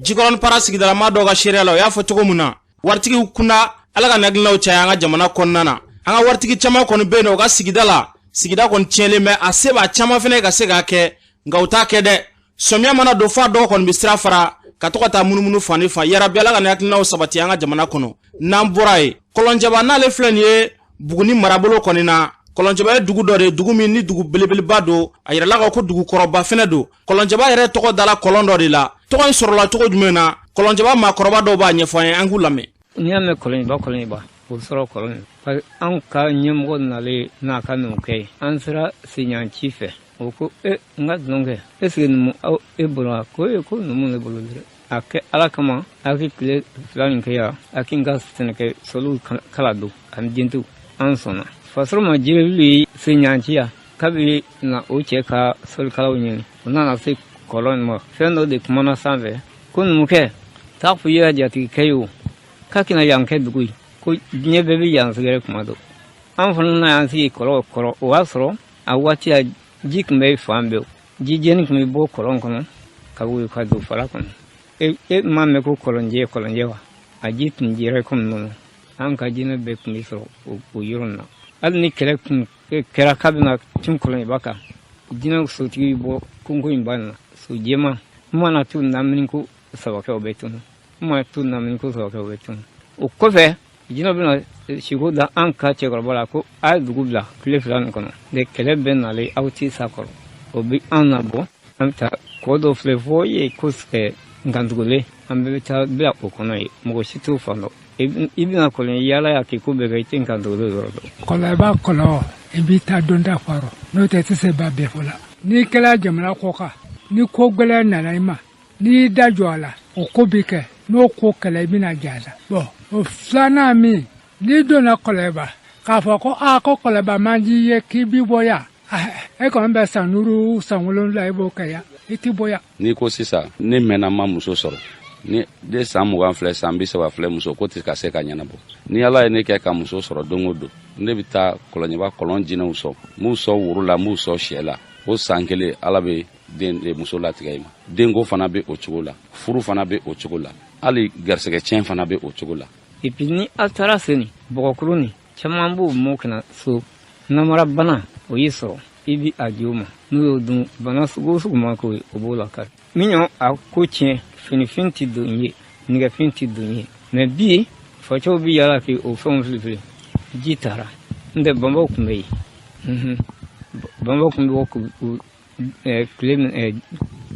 Jikɔrɔni Para sigidalama dɔw ka seereya la o y'a fɔ cogo min na waritigiw kunda Ala ka hakilinaw caya an ka jamana kɔnɔna na an ka waritigi caman kɔni bɛ yen nɔ u ka sigida la sigida kɔni tiɲɛlen bɛ a se b'a caman fana ka se k'a kɛ nka u t'a kɛ dɛ sɔmiya mana don f'a dɔw kɔni bɛ sira fara ka to ka taa munumunu fan ni fan yarabi Ala ka hakilinaw sabati an ka jamana kɔnɔ n'an bɔra ye Kɔlɔnjɛba n'ale filɛ nin ye Buguni marabolo kɔni na Kɔlɔnjɛba ye dugu dɔ de dugu min ni dugu belebeleba don a yirala ka ko dugu kɔrɔba fana don Kɔlɔnjɛba yɛrɛ tɔgɔ dala kɔlɔn dɔ de la tɔgɔ in sɔrɔla cogo jumɛn na Kɔlɔnjɛba maakɔrɔba dɔw b'a ɲɛfɔ an ye an k'u lamɛn. N'i y'a mɛn Kɔlɔnjɛba o sɔrɔ Kɔlɔn an ka ɲɛmɔgɔ nalen n'a ka n'o kɛ an sera senɲanci fɛ o ko n ka dunun kɛ est-ce que numu aw e bolo wa ko ko numu ne bolo dɛ a kɛ ala kama a kɛ tile 2 nin kɛ yan a k'i ka sɛnɛkɛ sɔliw kala don ani dentu an sɔnna fasɔrɔ ma jeli senɲanci ya kabi na o cɛ ka sɔlikalaw ɲini o nana se kɔlɔn ma fɛn dɔ de kumana sanfɛ ko numukɛ taa fɔ i yɛrɛ jatigikɛ ye o k'a kɛna yan kɛ dugu ye ko diɲɛ bɛɛ bɛ yan sigɛrɛ kuma dɔ an fana na yan sigi kɔlɔn kɔrɔ o y'a sɔrɔ a waati a ji tun bɛ fan bɛɛ ji jɛni tun bɛ bɔ kɔlɔn kɔnɔ ka wuli ka don fara kɔnɔ e m'a mɛn ko kɔlɔnjɛ wa a ji tun jɛra komi nɔnɔ an ka jinɛ bɛɛ tun bɛ sɔrɔ o yɔrɔ in na hali ni kɛlɛ tun kɛra k'a bɛna tun kɔlɔnba kan jinɛ sotigi bɔ kungo in ba na so jɛma n mana to namini ko sabakɛw bɛ tunu n mana to namini ko sabakɛw bɛ tunu o kɔfɛ jinɛ bɛna siko da an ka cɛkɔrɔba la ko a ye dugu bila tile 2 nin kɔnɔ de kɛlɛ bɛ nalen aw t'i sa kɔrɔ o bɛ an nabɔ an bɛ taa kɔ dɔ filɛ fɔ ye ko nkantugulen an bɛɛ bɛ taa bila o kɔnɔ ye mɔgɔ si t'o fan dɔn i bɛna kɔlɔn yaala y'a kɛ ko bɛɛ kɛ i tɛ nkantugulen yɔrɔ dɔn. kɔlɔn i b'a kɔlɔn i b'i ta donda kɔrɔ n'o tɛ i tɛ se ba bɛɛ fɔ la n'i kɛra jamana kɔ kan ni ko gɛlɛn nana i ma n'i da jɔ a la o ko bɛ kɛ n'o ko kɛlɛ i bɛna ja la bɔn o filanan min n'i donna kɔlɔnba k'a fɔ ko ko kɔlɔnba man di ye k'i b'i bɔ yan e kɔni bɛ san 5 san 7 i b'o kɛ yan i t'i bɔ yan. n'i ko sisan ne mɛnna ma muso sɔrɔ ni de san 20 filɛ san 30 filɛ muso ko tɛ ka se ka ɲɛnabɔ ni ala ye ne kɛ ka muso sɔrɔ don o don ne bɛ taa kɔlɔnba kɔlɔn jinɛw sɔn m'u sɔn woro la m'u sɔn sɛ la o san kelen ala bɛ den muso latigɛ i ma denko fana bɛ o cogo la furu fana bɛ o cogo la hali garisɛgɛ tiɲɛ fana bɛ o cogo la. et puis ni aw taara seni bɔgɔkuru nin caman b'o mɔ kana so namara bana o y'i sɔrɔ i bi a di o ma n'u y'o dun bana sugu o sugu ma k'o ye o b'o la kari min y'o a ko tiɲɛ finifin tɛ don n ye nɛgɛfin tɛ don n ye mɛ bi facɛw bi yaala kɛ o fɛnw filifili ji taara n tɛ banbaw tun bɛ yen banbaw tun bɛ bɔ k'u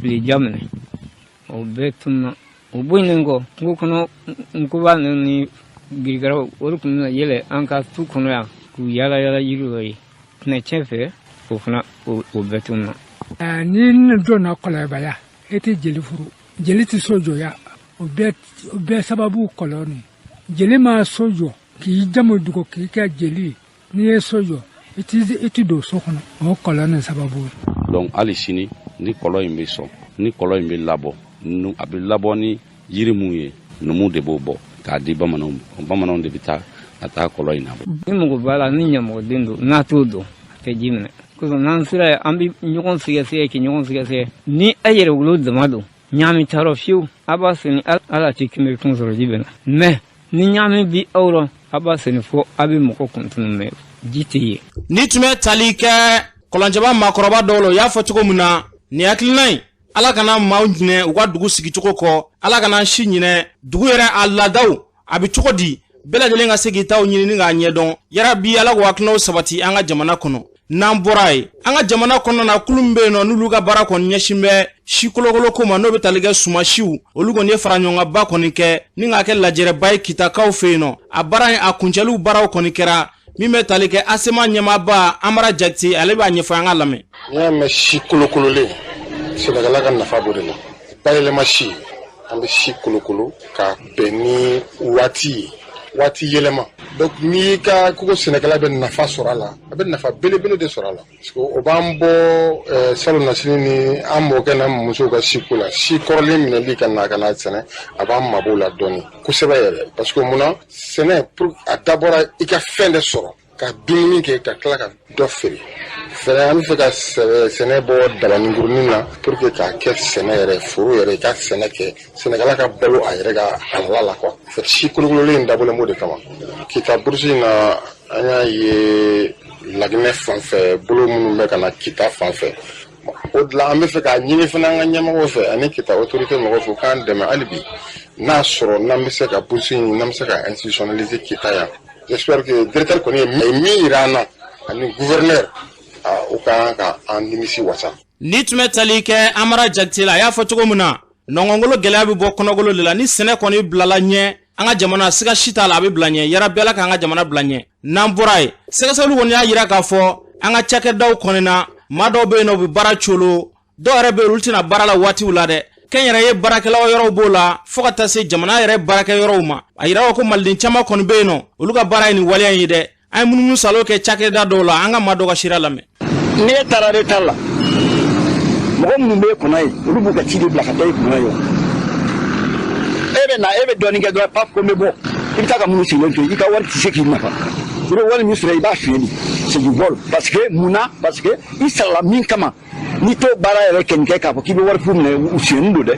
bileja minɛ o bɛɛ tununa o bɔlen kɔ kungo kɔnɔ nkoba ni girigaraw olu tun bɛna yɛlɛ an ka tu kɔnɔ yan k'u yaala yaala yiri dɔ ye tɛnɛ cɛ fɛ o fana o bɛɛ tununa. ni donna kɔlɔnba ya e tɛ jeli furu jeli tɛ so jɔ ya o bɛɛ sababu kɔlɔn nin jeli ma so jɔ k'i jamu dogo k'i kɛ jeli n'i ye so jɔ i tɛ don so kɔnɔ o kɔlɔn nin sababu. donc hali sini ni kɔlɔn in bɛ sɔn ni kɔlɔn in bɛ labɔ a bɛ labɔ ni yiri mun ye numu de b'o bɔ k'a di bamananw ma bamananw de bɛ taa ka taa kɔlɔn in labɔ. ni mɔgɔ b'a la ni ɲɛmɔgɔden don n'a t'o dɔn a tɛ ji minɛ kosɔn n'an sera yen an bɛ ɲɔgɔn sɛgɛsɛgɛ kɛ ɲɔgɔn sɛgɛsɛgɛ ni a yɛrɛ wolo dama don ɲaami taarɔ fiyewu a b'a sɛnɛ ala tɛ kunbɛ kun sɔrɔ ji bɛ na mɛ ni ɲaami bi aw la a b'a sɛnɛ fɔ a bɛ mɔgɔ kuntunu mɛ ji tɛ yen. ni tun bɛ tali kɛ kɔlɔnjɛba maakɔrɔba dɔw la o y'a fɔ cogo min na nin hakilina in ala kana maaw ɲinɛ u ka dugu sigicogo kɔ ala kana si ɲinɛ dugu yɛrɛ a laadaw a bɛ cogo di bɛɛ lajɛlen ka se k'i taw ɲini k'a ɲɛdɔn yarabi ala k'o hakilinaw sabati an ka jamana kɔnɔ n'an bɔra ye an ka jamana kɔnɔna na kulu min bɛ yen nɔ n'olu ka baara kɔni ɲɛsin bɛ si kolokolo ko ma n'o bɛ tali kɛ sumasiw olu kɔni ye fara ɲɔgɔnba kɔni kɛ ni k'a kɛ lajɛrɛba ye kitakaw fɛ yen nɔ a baara in a kuncɛliw baaraw kɔni kɛra min bɛ tali kɛ asema ɲɛmaaba Amara Jakite ale b'a ɲɛfɔ an ka lamɛn. n'i y'a mɛn si kolokololen sɛnɛkɛla ka nafa b'o de la bayɛlɛma si an bɛ si kolokolo ka bɛn ni waati yɛlɛma donc n'i ka kogo sɛnɛkɛla bɛ nafa sɔrɔ a la a bɛ nafa belebele de sɔrɔ a la parce que o b'an bɔ salon nasini ni an mɔkɛ n'a musow ka si ko la si kɔrɔlen minɛli ka na sɛnɛ a b'an mabɔ la dɔɔni kosɛbɛ yɛrɛ parce que munna sɛnɛ pour a dabɔra i ka fɛn de sɔrɔ ka dumuni kɛ ka tila ka dɔ feere fɛnɛ an bɛ fɛ ka sɛnɛ bɔ dabanikurunin na pour que k'a kɛ sɛnɛ yɛrɛ foro yɛrɛ i ka sɛnɛ kɛ sɛnɛkɛla ka balo a yɛrɛ ka halala la quoi si kolokololen in dabɔlen b'o de kama kita burusi in na an y'a ye Laginɛ fan fɛ bolo minnu bɛ ka na kita fan fɛ o de la an bɛ fɛ k'a ɲini fana an ka ɲɛmɔgɔw fɛ ani kita autorité mɔgɔw fɛ k'an dɛmɛ hali bi n'a sɔrɔ n'an bɛ se ka burusi in n'an bɛ se ka institutionnaliser kita yan j'espère que directeur kɔni ye min yira an na ani gouverneur o kan ka an nimisi wasa. ni tun bɛ tali kɛ Amara Jakite la a y'a fɔ cogo min na nɔngɔnkolo gɛlɛya bɛ bɔ kɔnɔgolo de la ni sɛnɛ kɔni bilala ɲɛ an ka jamana siga shita la a bɛ bila ɲɛ yarabi ala k'an ka jamana bila ɲɛ n'an bɔra ye sɛgɛsɛgɛliw kɔni y'a yira k'a fɔ an ka cakɛdaw kɔnɔna maa dɔw bɛ yen nɔ u bɛ baara colo dɔw yɛrɛ bɛ yen olu tɛna baara la waatiw la dɛ kɛnyɛrɛye baarakɛlaw yɔrɔw b'o la fo ka taa se jamana yɛrɛ baarakɛ yɔrɔw ma a yira ko maliden caman kɔni bɛ yen nɔ olu ka baara ye nin waleya in ye dɛ an ye munumunu salo kɛ cakɛda dɔw la an ka maa dɔw ka sira lamɛn ne taara retard la mɔgɔ minnu bɛ kunna ye olu b'u ka ci de bila ka taa i kunna ye e bɛ dɔɔnin kɛ dɔrɔn pap ko n bɛ bɔ i bɛ taa ka minnu sigilen to yen i ka wari tɛ se k'i nafa i bɛ wari min sɔrɔ i b'a fiɲɛ de c'est du vol parce que munna parce que i sarala min kama n'i t'o baara yɛrɛ kɛ nin kɛ k'a fɔ k'i bɛ wari fu minɛ u fiɲɛni don dɛ.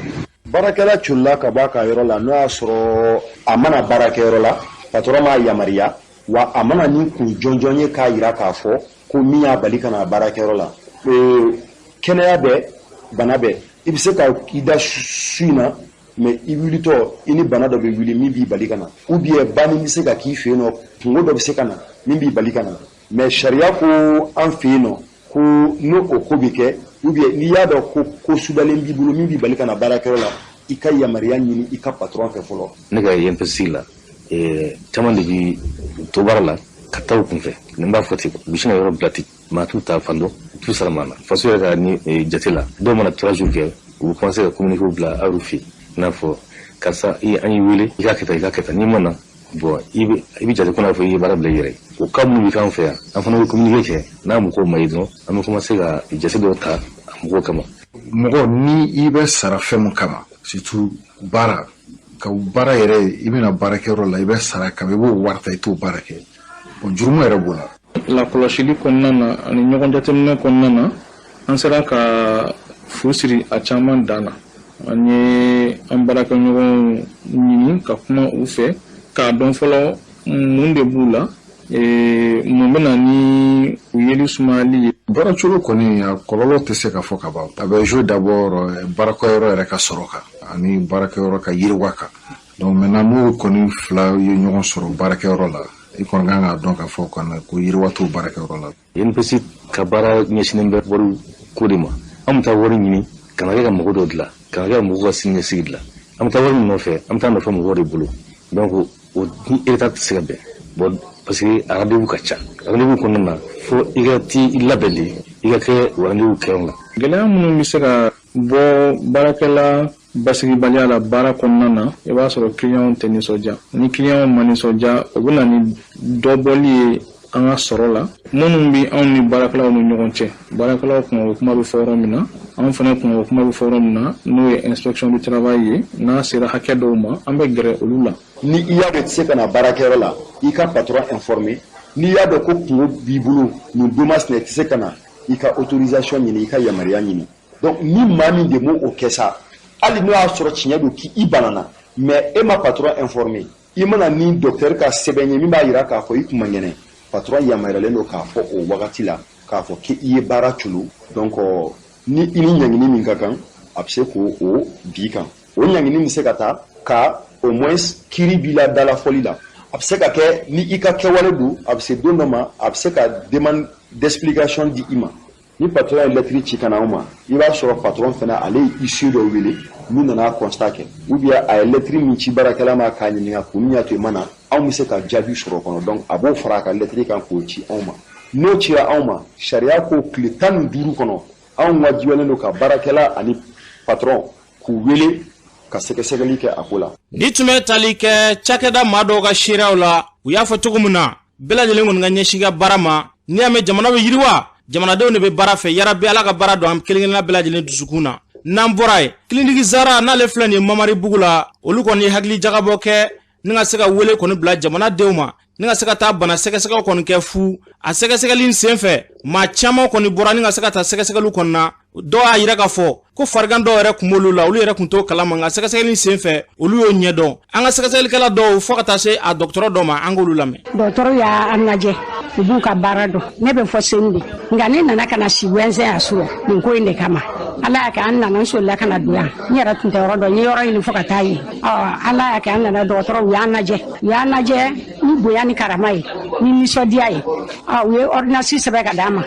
baarakɛla colila ka bɔ a ka yɔrɔ la n'o y'a sɔrɔ a mana baarakɛyɔrɔ la patɔrɔn m'a yamaruya wa a mana ni kun jɔnjɔn ye k'a yira k'a fɔ ko min y'a bali ka na baarakɛyɔrɔ la kɛnɛya bɛ bana bɛ i bɛ se ka i da su in na mɛ i wulitɔ i ni bana dɔ bɛ wuli min b'i bali ka na ou bien ba min bɛ se ka k'i fɛ yen nɔ kungo dɔ bɛ se ka na min b'i bali ka na mɛ sariya ko an fɛ yen nɔ ko n'o o ko bɛ kɛ ou bien n'i y'a dɔn ko sudalen b'i bolo min b'i bali ka na baarakɛyɔrɔ la i ka yamaruya ɲini i ka patron fɛ fɔlɔ. ne ka INPC la caman de bi to baara la ka taa u kunfɛ nin b'a fɔ ten u bɛ sin ka yɔrɔ bila ten maa t'u ta fan dɔn t'u sara maa na faso yɛrɛ ka ni jate la dɔw mana 3 jours kɛ u bɛ commencer ka communiquer bila aw fɛ i n'a fɔ karisa an y'i wele i ka kɛ tan i ka kɛ tan n'i ma na bon i bɛ jate ko n'a fɔ i ye baara bila i yɛrɛ ye o cas minnu bɛ k'an fɛ yan an fana bɛ communiquer kɛ n'a mɔgɔw ma ye dɔrɔn an bɛ commencer ka jate dɔw ta a mɔgɔw kama. mɔgɔ ni i bɛ sara fɛn min kama surtout baara ka baara yɛrɛ i bɛna baarakɛyɔrɔ la i bɛ sara kama i b'o wari ta i t'o baara kɛ bon jurumu yɛrɛ b'o la. lakɔlɔsili kɔnɔna na ani ɲɔgɔn jateminɛ kɔnɔna na an sera ka fu siri a caman dan na an ye an baarakɛɲɔgɔnw ɲini ka kuma u fɛ k'a dɔn fɔlɔ mun de b'u la mun bɛ na ni u yeli sumayali ye. baara cogo kɔni a kɔlɔlɔ tɛ se ka fɔ ka ban a bɛ jouer d'abord baarakɛyɔrɔ yɛrɛ ka sɔrɔ kan ani baarakɛyɔrɔ ka yiriwa kan donc maintenant n'o kɔni fila ye ɲɔgɔn sɔrɔ baarakɛyɔrɔ la i kɔni kan k'a dɔn k'a fɔ kana ko yiriwa t'o baarakɛyɔrɔ la. INPC ka baara ɲɛsinnen bɛ wari ko de ma an bɛ taa wari ɲini ka na kɛ ka mɔgɔ dɔ dilan ka na kɛ ka mɔgɔw ka siniɲɛsigi dilan an bɛ taa wari min nɔfɛ an bɛ taa nɔfɛ mɔgɔw de bolo donc o ni état tɛ se ka bɛn bon parce que a rendez-vous ka ca rendez-vous kɔnɔna na fo i ka t'i labɛn de i ka kɛ rendez-vous kɛyɔrɔ la. gɛlɛya minnu bɛ se ka bɔ baarakɛla basigibaliya la baara kɔnɔna na i b'a sɔrɔ client tɛ nisɔndiya ni client ma nisɔndiya o bɛ na ni dɔbɔli ye an ka sɔrɔ la minnu bɛ anw ni baarakɛlaw ni ɲɔgɔn cɛ baarakɛlaw kun o kuma bɛ fɔ yɔrɔ min na anw fana kun o kuma bɛ fɔ yɔrɔ min na n'o ye inspection du travail ye n'a sera hakɛ dɔw ma an bɛ gɛrɛ olu la. ni i y'a dɔn i tɛ se ka na baarakɛyɔrɔ la i ka patron informer n'i y'a dɔn ko kungo b'i bolo nin don masina i tɛ se ka na i ka autorisation ɲini i ka yamaruya ɲini donc ni maa min de m'o o kɛ sa hali n'o y'a sɔrɔ tiɲɛ don k'i banana mais e ma patron informer i mana ni docteur ka sɛbɛn ye min b'a yira k'a fɔ i kun ma ŋɛnɛ patron yamaruyalen don k'a fɔ o wagati la k'a fɔ k'i ye baara colo donc ni i ni ɲangini min ka kan a bɛ se k'o b'i kan o ɲangini bɛ se ka taa ka au moins kiiri b'i la dalafɔli la a bɛ se ka kɛ ni i ka kɛwale don a bɛ se don dɔ ma a bɛ se ka demande d'explication di i ma ni patron ye lettre ci ka na anw ma i b'a sɔrɔ patron fana ale ye issue dɔ wele n'u nana constat kɛ ou bien a ye lettre min ci baarakɛla ma k'a ɲininka kun min y'a to i ma na anw bɛ se ka jaabi sɔrɔ o kɔnɔ donc a b'o fara a ka lettre kan k'o ci anw ma n'o cira anw ma sariya ko tile 15 kɔnɔ anw wajibiyalen don ka baarakɛla ani patron k'u wele ka sɛgɛsɛgɛli kɛ a ko la. ni tun bɛ tali kɛ cakɛda maa dɔw ka seerew la u y'a fɔ cogo min na bɛɛ lajɛlen kɔni ka ɲɛsin ka baara ma n'i y'a mɛn jamana bɛ yiriwa jamanadenw de bɛ baara fɛ yarabi ala ka baara don an kelen-kelenna bɛɛ lajɛlen dusukun na n'an bɔra ye kiliniki Zara n'ale filɛ nin ye Mamari Bugu la olu kɔni ye hakili jagabɔ kɛ ni ka se ka wele kɔni bila jamanadenw ma ni ka se ka taa bana sɛgɛsɛgɛw kɔni kɛ fu a sɛgɛsɛgɛli senfɛ maa caman kɔni bɔra ni ka se ka taa sɛgɛsɛgɛliw kɔni na dɔw y'a yira k'a fɔ ko farigan dɔw yɛrɛ kun b'olu la olu yɛrɛ kun t'o kalama nka sɛgɛsɛgɛli senfɛ olu y'o ɲɛdɔn an ka sɛgɛsɛgɛlikɛla dɔw fo ka taa se a dɔgɔtɔrɔ dɔ ma an k'olu lamɛn. dɔgɔtɔrɔ y'a lajɛ u b'u ka baara dɔn ne bɛ fɔ seni de nka ne nana ka na si wɛnsɛn a surɔ nin ko in de kama ala y'a kɛ an nana n solila ka na don yan n yɛrɛ tun tɛ yɔrɔ dɔn n ye yɔrɔ ɲini fo ka taa ye ala y'a kɛ an nana dɔgɔtɔrɔ u y'an lajɛ ni bonya ni karama ye ni nisɔndiya ye u ye ordonnance sɛbɛn ka d'an ma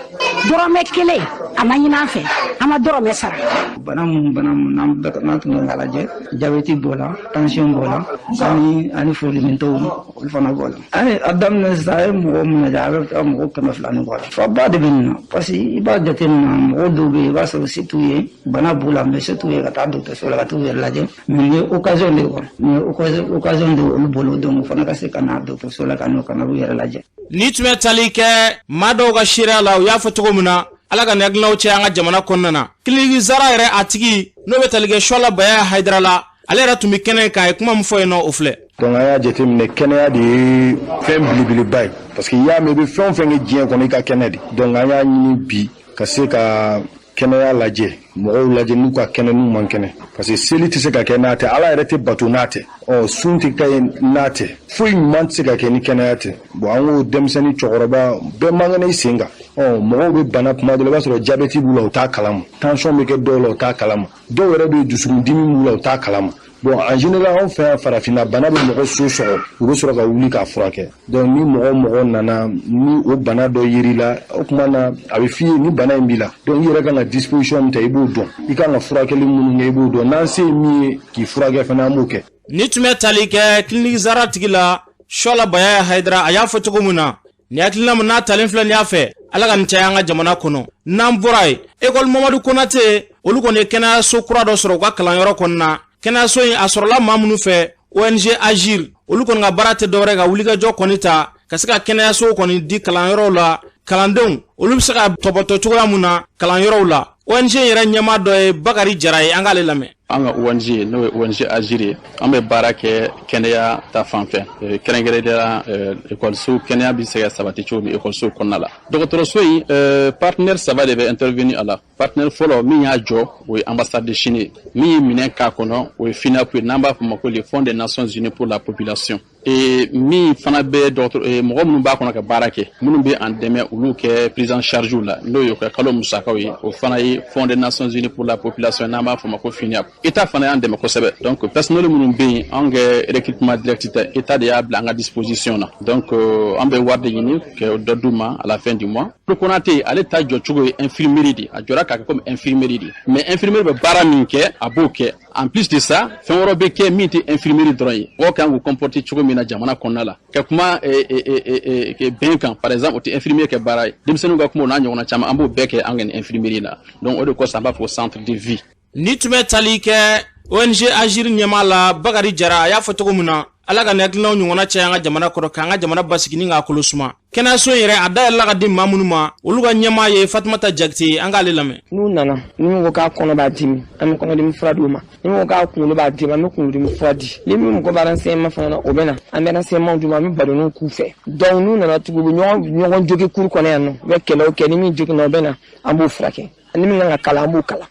dɔrɔmɛ kelen a ma ɲin'an fɛ an ma dɔrɔmɛ sara. bana mun n'an tun bɛ k'a lajɛ jabɛti b'o la tension b'o la ani furudimintɔw olu fana b'o la. a daminɛ sisan a ye mɔgɔ mun lajɛ a bɛ taa mɔgɔ 200 ni kɔ la. faba de bɛ nin na parce que i b'a jate minɛ mɔgɔ dɔw bɛ yen i b'a sɔrɔ se t'u ye bana b'u la mais se t'u ye ka taa dɔgɔtɔrɔso la ka t'u yɛrɛ lajɛ mais nin ye occasion de quoi nin ye occasion de olu bolo donc fana ka se ka na dɔgɔtɔrɔso la ka n'u yɛrɛ lajɛ. Ni tun bɛ tali kɛ maa dɔw ka seereya la u y'a fɔ cogo min na ala ka hakilinaw cɛ an ka jamana kɔnɔna na. Kiliniki Zara yɛrɛ a tigi n'o bɛ tali kɛ Suala Baya Hayidara la ale yɛrɛ tun bɛ kɛnɛ kan a ye kuma min fɔ yen nɔ o filɛ. Donc an y'a jateminɛ kɛnɛya de ye fɛn belebeleba ye parce que i y'a mɛn i bɛ fɛn o fɛn kɛ diɲɛ kɔnɔ i ka kɛnɛ de donc an y'a ɲini bi ka se ka kɛnɛya lajɛ mɔgɔw lajɛ n'u ka kɛnɛ n'u man kɛnɛ parce que seli tɛ se ka kɛ n'a tɛ ala yɛrɛ tɛ bato n'a tɛ sun tɛ ka ye n'a tɛ foyi ɲuman tɛ se ka kɛ ni kɛnɛya tɛ bon an ko denmisɛnnin cɛkɔrɔba bɛɛ man kɛnɛ i sen kan mɔgɔw bɛ bana kuma dɔ la i b'a sɔrɔ jabɛti b'u la u t'a kalama tension bɛ kɛ dɔw la u t'a kalama dɔw yɛrɛ bɛ dusukundimi b'u la u t'a kalama bon en général anw fɛ yan farafinna bana bɛ mɔgɔ so sɔgɔ u bɛ sɔrɔ ka wuli k'a furakɛ donc ni mɔgɔ nana ni o bana dɔ yer'i la o tuma na a bɛ f'i ye ni bana in b'i la donc i yɛrɛ kan ka disposition min ta i b'o dɔn i kan ka furakɛli minnu kɛ i b'o dɔn n'an se ye min ye k'i furakɛ fana an b'o kɛ. Ni tun bɛ tali kɛ Kiliniki Zara tigi la Suala Baya Hayidara a y'a fɔ cogo min na ni hakilina min n'a talen filɛ nin y'a fɛ ala ka nin caya an ka jamana kɔnɔ n'an bɔra yen école Mamadu Konate olu kɔni ye kɛnɛyaso kura dɔ sɔrɔ u ka kalanyɔrɔ kɔnɔna kɛnɛyaso in a sɔrɔla maa minnu fɛ ONG Agir olu kɔni ka baara tɛ dɔwɛrɛ ka wulikajɔ kɔni ta ka se ka kɛnɛyaso kɔni di kalanyɔrɔw la kalandenw olu bɛ se ka tɔbɔtɔ cogoya mun na kalanyɔrɔw la ONG yɛrɛ ɲɛmaa dɔ ye Bakari Jara ye an k'ale lamɛn. An ka ONG n'o ye ONG Agir ye an bɛ baara kɛ kɛnɛya ta fanfɛ kɛrɛnkɛrɛnnenya ekɔliso kɛnɛya bɛ se ka sabati cogo min ekɔliso kɔnɔna la dɔgɔtɔrɔso in partenaire saba de bɛ intervenir a la partenaire fɔlɔ min y'a jɔ o ye ambassade de Chine min ye minɛn k'a kɔnɔ o ye FINAP ye n'an b'a fɔ o ma ko le Fonds des Nations Unies pour la Population min fana bɛ mɔgɔ minnu b'a kɔnɔ ka baara kɛ minnu bɛ an dɛmɛ olu kɛ prise en charge la n'o ye ka kalo musakaw ye o fana ye Fonds des Nations Unies pour la Population n'an b'a fɔ o ma ko FINAP État fana y'an dɛmɛ kosɛbɛ donc personnel minnu bɛ yen an kɛ recrutement direct tɛ État de y'a bila an ka disposition na donc an bɛ wari de ɲini kɛ dɔ d'u ma à la fin du mois Pro Konate ale ta jɔ cogo ye infirmerie de a jɔra k'a kɛ comme infirmerie de mais infirmerie bɛ baara min kɛ a b'o kɛ en plus de ça fɛn wɛrɛ bɛ kɛ min tɛ infirmerie dɔrɔn ye mɔgɔ kan k'u comporter cogo min na jamana kɔnɔna la ka kuma bɛn kan par exemple o tɛ infirmier kɛ baara ye denmisɛnninw ka kuma o n'a ɲɔgɔnna caman an b'o bɛɛ kɛ an ka nin infirmerie la donc o de kosɔn an b'a fɔ centre de vie. Ni tun bɛ tali kɛ ONG Agir ɲɛmaa la Bakari Jara a y'a fɔ cogo min na ala ka nin hakilinaw ɲɔgɔnna caya an ka jamana kɔrɔ k'an ka jamana basigi ni k'a kolo suma kɛnɛyaso in yɛrɛ a dayɛlɛla ka di maa minnu ma olu ka ɲɛmaa ye Fatumata Jakite an k'ale lamɛn. N'u nana ni min ko k'a kɔnɔ b'a dimi an bɛ kɔnɔdimi fura d'u ma ni min ko k'a kunkolo b'a dimi an bɛ kunkolodimi fura di ni min ko b'a renseignement fana na o bɛ na an bɛ renseignement d'u ma an bɛ badoniw k'u fɛ donc n'u nana tugu u bɛ ɲɔgɔn jogi kuru kɔnɔ yan nɔ u bɛ kɛlɛw kɛ ni min jogi na o bɛ na an b'o furakɛ ni min kan ka kalan an b'o kalan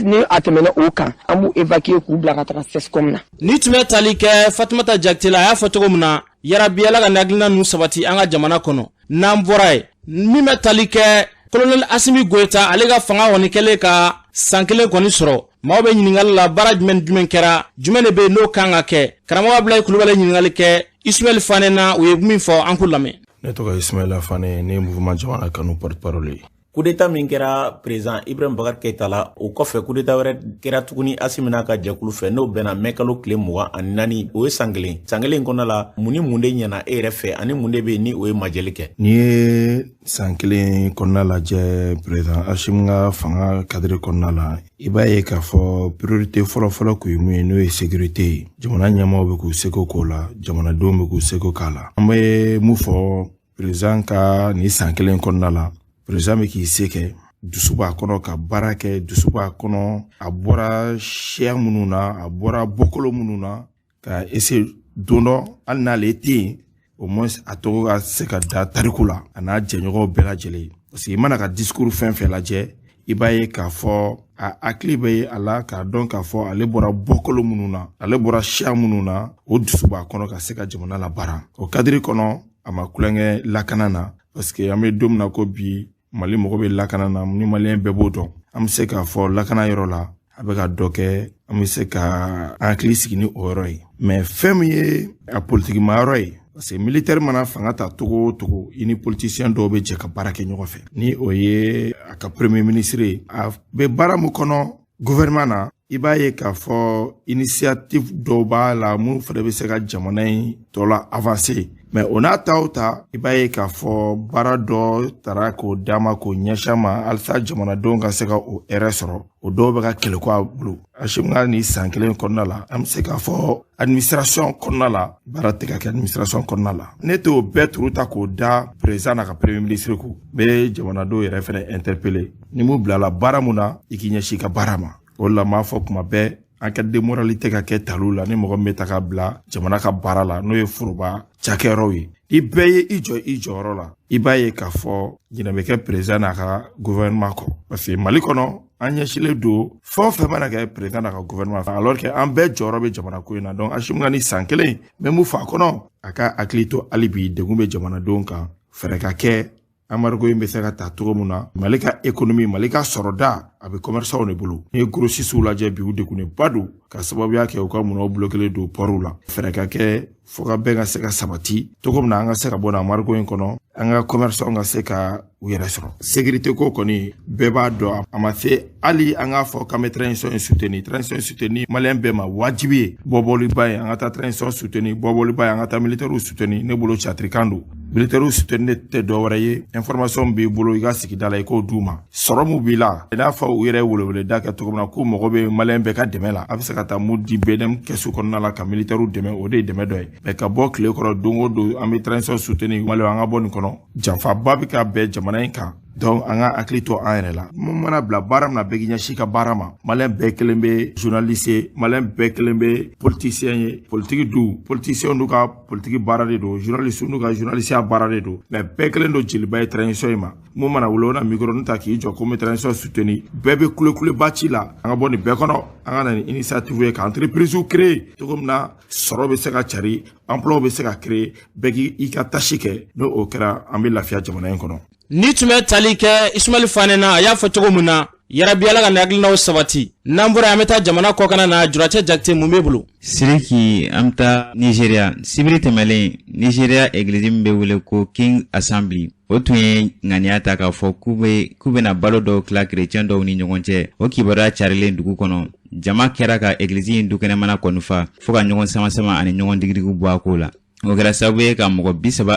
ni a tɛmɛna o kan an b'u évacuer k'u bila ka taga CESCOM na. Ni tun bɛ tali kɛ Fatumata Jakite la a y'a fɔ cogo min na yarabi ala ka nin hakilina ninnu sabati an ka jamana kɔnɔ n'an bɔra yen min bɛ tali kɛ Colonel Asimi Goita ale ka fanga kɔni kɛlen ka san kelen kɔni sɔrɔ maaw bɛ ɲininkali la baara jumɛn kɛra jumɛn de bɛ yen n'o kan ka kɛ karamɔgɔ Abdulaye Kulubali ɲininkali kɛ Ismaël Fane na u ye min fɔ an k'u lamɛn. Ne tɔgɔ Ismaël Fane ne ye mouvement jamana kanu porte-parole ye. Coup d'état min kɛra président Ibrahim Bakar Keita la o kɔfɛ coup d'état wɛrɛ kɛra tuguni Asimi n'a ka jɛkulu fɛ n'o bɛnna mɛ kalo tile 24 o ye san kelen kɔnɔna la mun ni mun de ɲɛna e yɛrɛ fɛ ani mun de bɛ yen ni o ye majɛli kɛ. N'i ye san kelen kɔnɔna lajɛ président Asimi ka fanga cadre kɔnɔna la i b'a ye k'a fɔ priorité fɔlɔfɔlɔ kun ye mun ye n'o ye sécurité ye jamana ɲɛmaaw bɛ k'u seko k'o la jamanadenw bɛ k'u seko k'a la an bɛ mun fɔ président ka nin san kelen kɔnɔna la président bɛ k'i se kɛ dusu b'a kɔnɔ ka baara kɛ dusu b'a kɔnɔ a bɔra siya minnu na a bɔra bɔkolo minnu na ka essayer don dɔ hali n'ale tɛ yen au moins a tɔgɔ ka se ka da tariku la a n'a jɛɲɔgɔnw bɛɛ lajɛlen parce que i mana ka discours fɛn fɛn lajɛ i b'a ye k'a fɔ a hakili bɛ a la k'a dɔn k'a fɔ ale bɔra bɔkolo minnu na ale bɔra siya minnu na o dusu b'a kɔnɔ ka se ka jamana labaara o kadiri kɔnɔ a ma kulonkɛ lakana na parce que an bɛ don min na ko bi Mali mɔgɔ bɛ lakana na ni maliyɛn bɛɛ b'o dɔn an bɛ se k'a fɔ lakana yɔrɔ la a bɛ ka dɔ kɛ an bɛ se ka an hakili sigi ni o yɔrɔ ye mais fɛn min ye a politique ma yɔrɔ ye parce que militaire mana fanga ta togo togo ini politicien dɔw be jɛ ka baara kɛ ɲɔgɔn fɛ ni o ye a ka premier ministre a be baara mu kɔnɔ gouvernement na i b'a ye k'a fɔ initiative dɔw b'a la mun fɛnɛ be se ka jamana in tɔ la avancer mais o n'a ta o ta i b'a ye k'a fɔ baara dɔ tara k'o dama k'o ɲɛsin ma halisa jamanadenw ka se ka o hɛrɛ sɔrɔ o dɔw bɛ ka kɛlɛ ko a bolo Hashim ka ni san kelen kɔnɔna la an bɛ se k'a fɔ administration kɔnɔna la baara tɛ ka kɛ administration kɔnɔna la ne t'o bɛɛ turu ta k'o da président n'a ka premier ministre kun bɛ jamanadenw yɛrɛ fɛnɛ interpeller ni mu bilala baara mun na i k'i ɲɛsin i ka baara ma o la m'a fɔ kuma bɛɛ an ka démoralité ka kɛ taliw la ni mɔgɔ min bɛ ta ka bila jamana ka baara la n'o ye foroba cakɛyɔrɔw ye i bɛɛ ye i jɔ i jɔyɔrɔ la i b'a ye k'a fɔ ɲinɛ bɛ kɛ président n'a ka gouvernement kɔ parce que Mali kɔnɔ an ɲɛsilen don fɛn o fɛn mana kɛ président n'a ka gouvernement fɛ alors que an bɛɛ jɔyɔrɔ bɛ jamana ko in na donc Hashim ka ni san kelen bɛ mun fɔ a kɔnɔ a ka hakili to hali bi degun bɛ jamanadenw kan fɛɛrɛ ka kɛ Amarigo in bɛ se ka ta cogo mun na Mali ka économie Mali ka sɔrɔda a bɛ commerçants de bolo ni ye grossistes lajɛ bi u degunnenba don ka sababuya kɛ u ka munnaw bloqué don ports la fɛɛrɛ ka kɛ fo ka bɛn ka se ka sabati cogo min na an ka se ka bɔ Amarigo in kɔnɔ an ka commerçants ka se ka u yɛrɛ sɔrɔ sécurité ko kɔni bɛɛ b'a dɔn a ma se hali an k'a fɔ k'an bɛ transition in soutenir maliyɛn bɛɛ ma wajibi ye bɔbɔliba ye an ka taa transition soutenir bɔbɔliba ye an ka taa militaires soutenir ne bolo catrikan don militaires soutenir tɛ dɔwɛrɛ ye information b'i bolo i ka sigida la i k'o d'u ma sɔrɔ mun b'i la i n'a fɔ u yɛrɛ weleweleda kɛ cogo min na ko mɔgɔ bɛ maliyɛn bɛɛ ka dɛmɛ la a bɛ se ka taa mu di BNM kɛsu kɔnɔna la ka militaires dɛmɛ o de ye dɛmɛ dɔ ye mais ka bɔ tile kɔrɔ don o don an bɛ transition soutenir maliyɛnw an ka bɔ nin kɔnɔ janfaba bɛ ka bɛn jamana in kan donc an ka hakili to an yɛrɛ la mun mana bila baara min na bɛɛ k'i ɲɛsin ka baara ma maliyɛn bɛɛ kelen bɛ journaliste ye maliyɛn bɛɛ kelen bɛ politicien ye politique du politicien n'u ka politique baara de don journaliste n'u ka journalistiya baara de don mais bɛɛ kelen don jeliba ye transition in ma mun mana wele o na micro n'u ta k'i jɔ ko n bɛ transition soutenir bɛɛ bɛ kuleba ci la an ka bɔ nin bɛɛ kɔnɔ an ka na ni initiative ye ka entreprise créer cogo min na sɔrɔ bɛ se ka cari emploi bɛ se ka créer bɛɛ k'i ka tâche kɛ n'o o kɛra an bɛ lafiya jamana in kɔnɔ ni tun bɛ tali kɛ Ismail Fane na a y'a fɔ cogo min na yarabi Ala ka nin hakilinaw sabati n'an bɔra an bɛ taa jamana kɔkana na Juracɛ Jakite mun b'e bolo Siriki an bɛ taa Nigeria sibiri tɛmɛlen Nigeria église min bɛ wele ko King Assembly o tun ye ŋaniya ta k'a fɔ k'u bɛna balo dɔw tila chrétien dɔw ni ɲɔgɔn cɛ o kibaruya carilen dugu kɔnɔ jama kɛra ka église in dukɛnɛmana kɔni fa fo ka ɲɔgɔn sama ani ɲɔgɔn digirigu bɔ a ko la o kɛra sababu ye ka mɔgɔ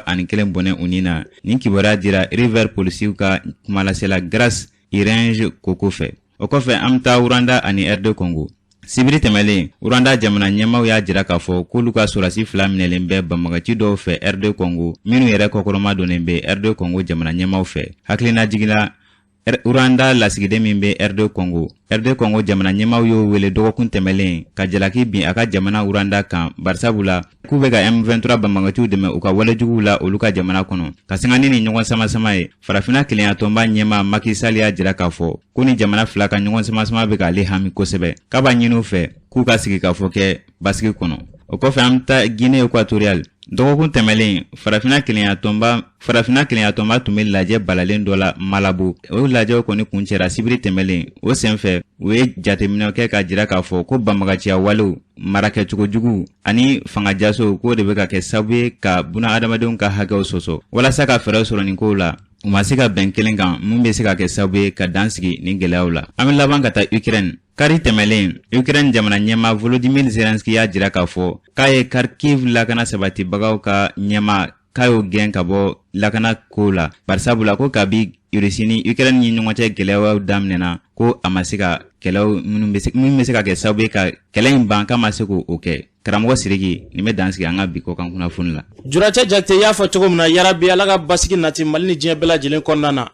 31 bɔnɛ u ni na nin kibaruya dira River polisiw ka kumalasela Grace Irange Koko fɛ o kɔfɛ an bɛ taa Uranda ani RD Congo sibiri tɛmɛlen Uranda jamana ɲɛmaw y'a jira k'a fɔ k'olu ka solasi 2 minɛlen bɛ banbagaci dɔw fɛ RD Congo minnu yɛrɛ kɔkɔrɔma donnen bɛ RD Congo jamana ɲɛmaw fɛ hakilina jigila Uranda lasigiden min bɛ RD Congo jamana ɲɛmaw y'o wele dɔgɔkun tɛmɛlen ka jalaki bin a ka jamana Uranda kan barisabula k'u bɛ ka M23 banbagaciw dɛmɛ u ka walejuguw la olu ka jamana kɔnɔ ka sanga ni ɲɔgɔn sama ye farafina kelenya-tɔnba ɲɛma Macky Sall y'a jira k'a fɔ ko ni jamana fila ka ɲɔgɔn sama bɛ k'ale hami kosɛbɛ k'a b'a ɲini u fɛ k'u ka sigi ka fɔ kɛ basigi kɔnɔ o kɔfɛ an bɛ taa Guinée Équatoriale dɔgɔkun tɛmɛlen farafina kelenya-tɔnba tun bɛ lajɛ balalen dɔ la Malabo o lajɛw kɔni kun cɛra sibiri tɛmɛlen o senfɛ u ye jateminɛw kɛ ka jira k'a fɔ ko banbagaciya walew marakɛcogo jugu ani fangajaso k'o de bɛ ka kɛ sababu ye ka buna adamadenw ka hakɛw sɔsɔ walasa ka fɛɛrɛ sɔrɔ nin kow la u ma se ka bɛn kelen kan mun bɛ se ka kɛ sababu ye ka dan sigi nin gɛlɛyaw la an bɛ laban ka taa Ukraine kari tɛmɛlen Ukraine jamana ɲɛma Volodymyr Zelensky y'a jira k'a fɔ k'a ye Kharkiv lakana sabatibagaw ka ɲɛma k'a y'o gɛn ka bɔ lakana ko la barisabula ko kabi Russie ni Ukraine ni ɲɔgɔn cɛ gɛlɛyaw daminɛna ko a ma se ka kɛlɛw minnu bɛ se ka kɛ sababu ye ka kɛlɛ in ban k'a ma se k'o kɛ karamɔgɔ Siriki nin bɛ dan sigi an ka bi kɔkan kunnafoni la Juracɛ Jakite y'a fɔ cogo min na yarabi Ala ka basigi nati Mali ni diɲɛ bɛɛ lajɛlen kɔnɔna na